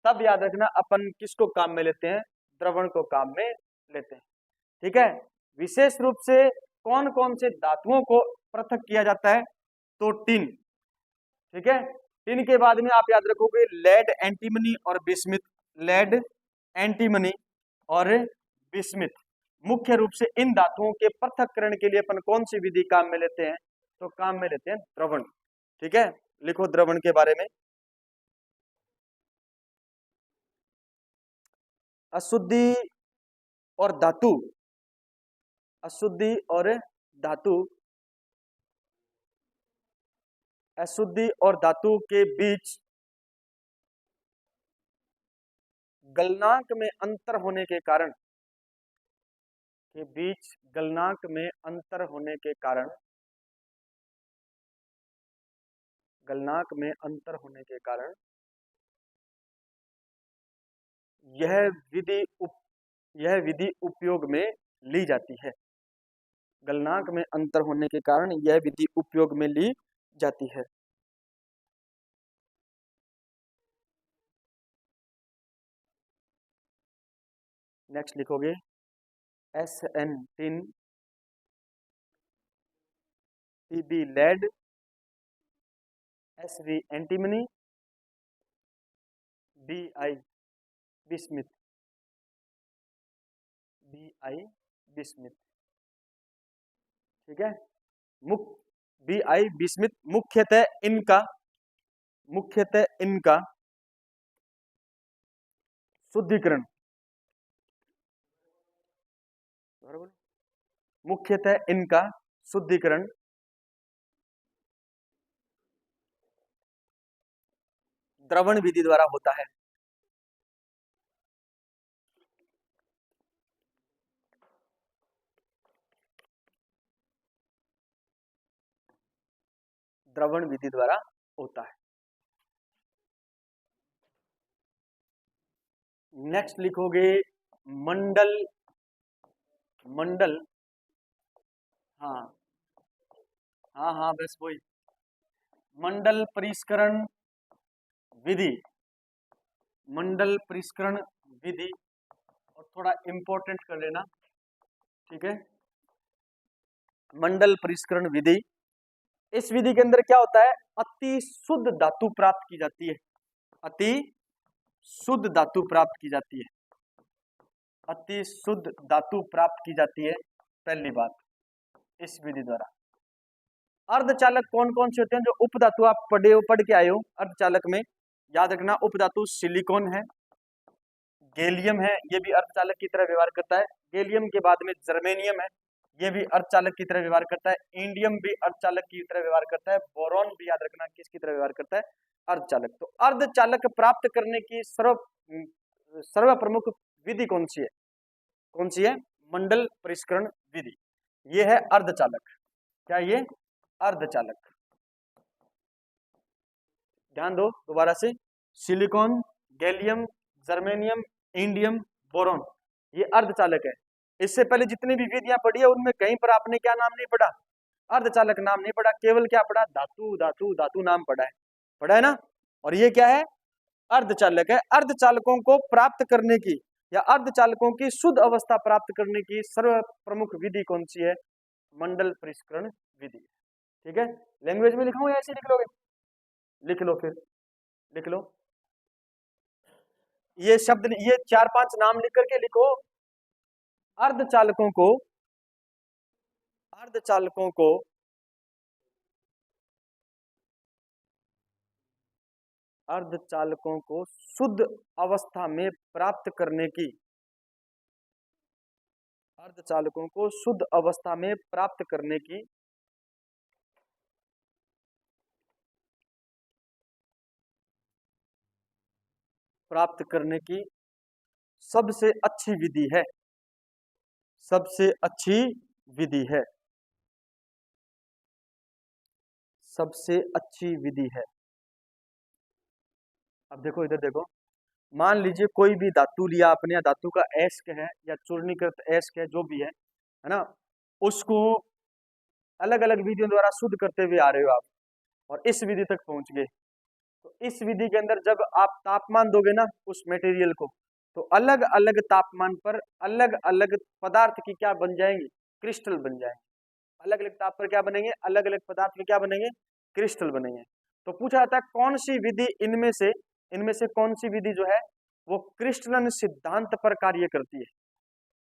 तब याद रखना अपन किसको काम में लेते हैं? द्रवण को काम में लेते हैं। ठीक है? विशेष रूप से कौन कौन से धातुओं को पृथक किया जाता है? तो टिन। ठीक है? टिन के बाद में आप याद रखोगे लेड, एंटीमनी और बिस्मिथ। लेड, एंटीमनी और बिस्मिथ। मुख्य रूप से इन धातुओं के पृथक्करण के लिए अपन कौन सी विधि काम में लेते हैं? तो काम में लेते हैं द्रवण। ठीक है? लिखो द्रवण के बारे में। अशुद्धि और धातु अशुद्धि और धातु के बीच गलनांक में अंतर होने के कारण यह विधि उपयोग में ली जाती है। गलनांक में अंतर होने के कारण यह विधि उपयोग में ली जाती है। नेक्स्ट लिखोगे SN10 TB lead, SV antimony, BI bismuth, BI bismuth. ठीक है, BI बिस्मिथ मुख्यतः इनका शुद्धिकरण, मुख्यतः इनका शुद्धिकरण द्रवण विधि द्वारा होता है। द्रवण विधि द्वारा होता है। नेक्स्ट लिखोगे मंडल, हाँ हाँ हाँ बस वही, मंडल परिष्करण विधि, मंडल परिष्करण विधि, और थोड़ा इंपॉर्टेंट कर लेना। ठीक है, मंडल परिष्करण विधि, इस विधि के अंदर क्या होता है, अति शुद्ध धातु प्राप्त की जाती है, अति शुद्ध धातु प्राप्त की जाती है, अति शुद्ध धातु प्राप्त की जाती है, पहली बात इस विधि द्वारा। अर्धचालक कौन कौन से होते हैं, जो उपधातु आप पढ़ के आए हो अर्धचालक में, याद रखना उपधातु सिलिकॉन है, गैलियम है, ये भी अर्धचालक की तरह व्यवहार करता है, गैलियम के बाद में जर्मेनियम है, ये भी अर्धचालक की तरह व्यवहार करता है, इंडियम भी अर्धचालक की तरह व्यवहार करता है, बोरॉन भी याद रखना किसकी तरह व्यवहार करता है, अर्धचालक। तो अर्धचालक प्राप्त करने की सर्व प्रमुख विधि कौन सी है, कौन सी है, मंडल परिष्करण विधि, ये है अर्धचालक। क्या ये अर्धचालक, ध्यान दो दोबारा से, silicon, gallium, germanium, indium, boron, ये अर्धचालक है। इससे पहले जितनी भी विधियां पढ़ी है उनमें कहीं पर आपने क्या नाम नहीं पढ़ा, अर्धचालक नाम नहीं पढ़ा, केवल क्या पढ़ा, धातु धातु धातु नाम पढ़ा है ना। और ये क्या है, अर्धचालक है। अर्धचालकों को प्राप्त करने की या अर्धचालकों की शुद्ध अवस्था प्राप्त करने की सर्व प्रमुख विधि कौन सी है, मंडल परिष्करण विधि। ठीक है, लैंग्वेज में लिखाऊं या ऐसे लिख लोगे, लिख लो, फिर लिख लो ये शब्द, ये 4-5 नाम लिख करके लिखो। अर्धचालकों को, अर्धचालकों को अर्धचालकों को शुद्ध अवस्था में प्राप्त करने की, अर्धचालकों को शुद्ध अवस्था में प्राप्त करने की सबसे अच्छी विधि है, सबसे अच्छी विधि है, सबसे अच्छी विधि है। अब देखो इधर देखो, मान लीजिए कोई भी धातु लिया आपने, या धातु का अयस्क है या चूर्णीकृत अयस्क है, जो भी है ना, उसको अलग अलग विधियों द्वारा शुद्ध करते हुए आ रहे हो आप, और इस विधि तक पहुंच गए। तो इस विधि के अंदर जब आप तापमान दोगे ना उस मटेरियल को, तो अलग अलग तापमान पर अलग अलग पदार्थ की क्या बन जाएंगी, क्रिस्टल बन जाएंगे। अलग अलग ताप पर क्या बनेंगे, अलग अलग पदार्थ के क्या बनेंगे, क्रिस्टल बनेंगे। तो पूछा जाता है कौन सी विधि इनमें से कौन सी विधि जो है वो क्रिस्टलन सिद्धांत पर कार्य करती है,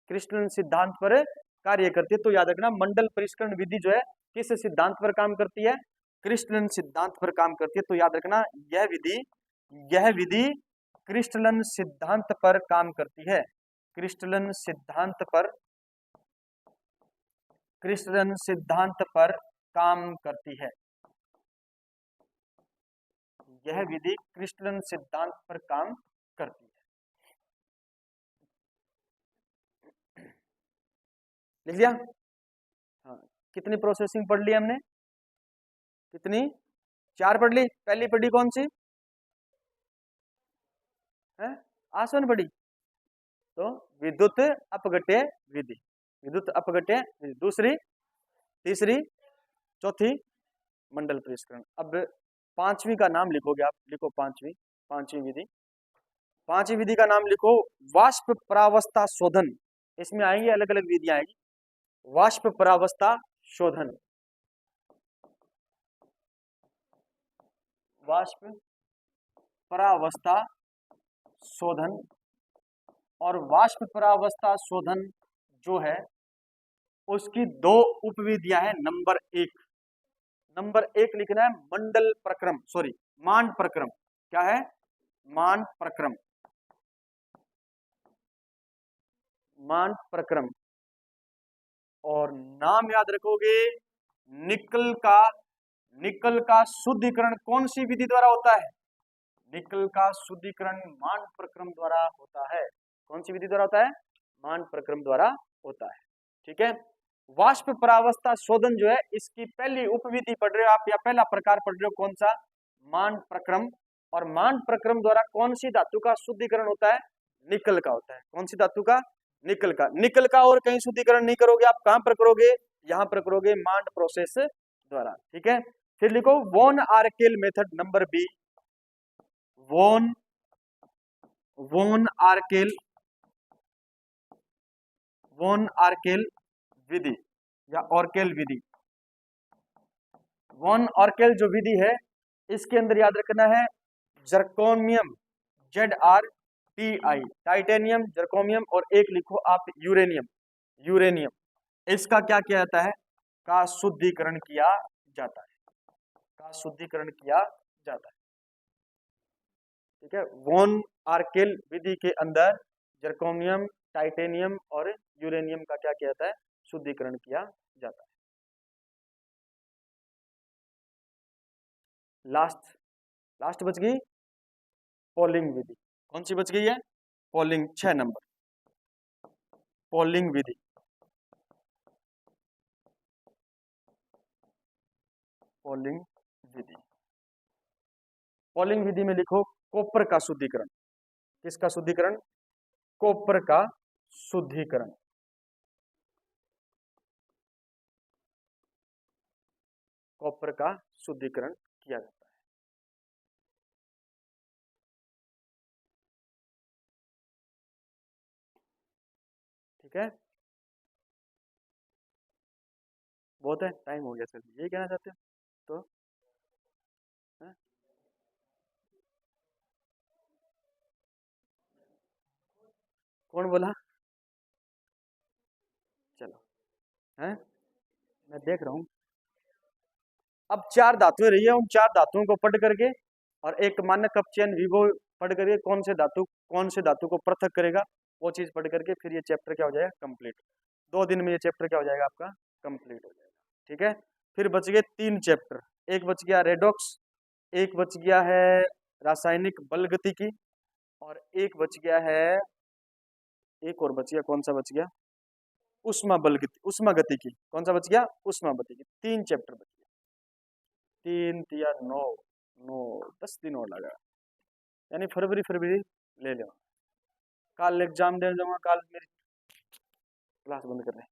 क्रिस्टलन सिद्धांत पर कार्य करती है। तो याद रखना मंडल परिष्करण विधि जो है किस सिद्धांत पर काम करती है, क्रिस्टलन सिद्धांत पर काम करती है। तो याद रखना यह विधि क्रिस्टलन सिद्धांत पर काम करती है, क्रिस्टलन सिद्धांत पर, क्रिस्टलन सिद्धांत पर काम करती है। यह विधि क्रिस्टलन सिद्धांत पर काम करती है। लिख लिया, हाँ। कितनी प्रोसेसिंग पढ़ ली हमने, कितनी, 4 पढ़ ली। पहली पढ़ी कौन सी है, आसवन पढ़ी, तो विद्युत अपघट्य विधि, विद्युत अपघट्य विधि। दूसरी तीसरी, चौथी मंडल परिष्करण। अब पांचवी का नाम लिखोगे आप, लिखो पांचवी विधि। पांचवी विधि का नाम लिखो वाष्प परावस्था शोधन। इसमें आएंगे अलग अलग विधियां आएंगी। वाष्प परावस्था शोधन, वाष्प परावस्था शोधन। और वाष्प परावस्था शोधन जो है उसकी दो उपविधियां हैं। नंबर एक लिखना है मंडल प्रक्रम, सॉरी मान प्रक्रम। क्या है? मान प्रक्रम, मान प्रक्रम। और नाम याद रखोगे निकल का शुद्धिकरण कौन सी विधि द्वारा होता है? निकल का शुद्धिकरण मान प्रक्रम द्वारा होता है। कौन सी विधि द्वारा होता है? मान प्रक्रम द्वारा होता है। ठीक है। वाष्प परावस्था शोधन जो है इसकी पहली उपविधि पढ़ रहे हो आप, या पहला प्रकार पढ़ रहे हो, कौन सा? मान प्रक्रम। और मान प्रक्रम द्वारा कौन सी धातु का शुद्धिकरण होता है? निकल का होता है। कौन सी धातु का? निकल का। निकल का और कहीं शुद्धिकरण नहीं करोगे आप, कहां पर करोगे? यहां पर करोगे, मांड प्रोसेस द्वारा। ठीक है। फिर लिखो von आर्केल method number B. Von आर्केल विधि या ऑर्केल विधि। वॉन ऑर्केल जो विधि है इसके अंदर याद रखना है जर्कोनियम, ZrTi, टाइटेनियम, जर्कोनियम, और एक लिखो आप यूरेनियम। इसका क्या किया जाता है? का शुद्धिकरण किया जाता है, का शुद्धिकरण किया जाता है। ठीक है। वॉन आर्केल विधि के अंदर जर्कोनियम, टाइटेनियम और यूरेनियम का क्या किया जाता है? शुद्धिकरण किया जाता है। लास्ट बच गई पॉलिंग विधि। कौन सी बच गई है? पॉलिंग, 6 नंबर, पॉलिंग विधि। पॉलिंग विधि, पॉलिंग विधि में लिखो कॉपर का शुद्धिकरण। किसका शुद्धिकरण? कॉपर का शुद्धिकरण। कॉपर का शुद्धिकरण किया जाता है। ठीक है। बहुत है, टाइम हो गया सर, ये कहना चाहते हो तो? है? कौन बोला? चलो, है मैं देख रहा हूं। अब 4 धातुएं रही है, उन 4 धातुओं को पढ़ करके और एक मानक अपचयन विभव पढ़ करके कौन से धातु को पृथक करेगा वो चीज पढ़ करके फिर ये चैप्टर क्या हो जाएगा? कंप्लीट। 2 दिन में ये चैप्टर क्या हो जाएगा आपका? कंप्लीट हो जाएगा। ठीक है। फिर बच गए 3 चैप्टर। एक बच गया रेडॉक्स, एक बच गया है रासायनिक बल गतिकी, और एक बच गया है, एक और बच गया, कौन सा बच गया? उष्मा गतिकी। कौन सा बच गया? उष्मा गतिकी। 3 चैप्टर बच गया। 3 या 9, 10 दिन और लगा, यानी फरवरी ले लो। कल एग्जाम देने जाऊंगा, कल मेरी क्लास बंद कर रहे।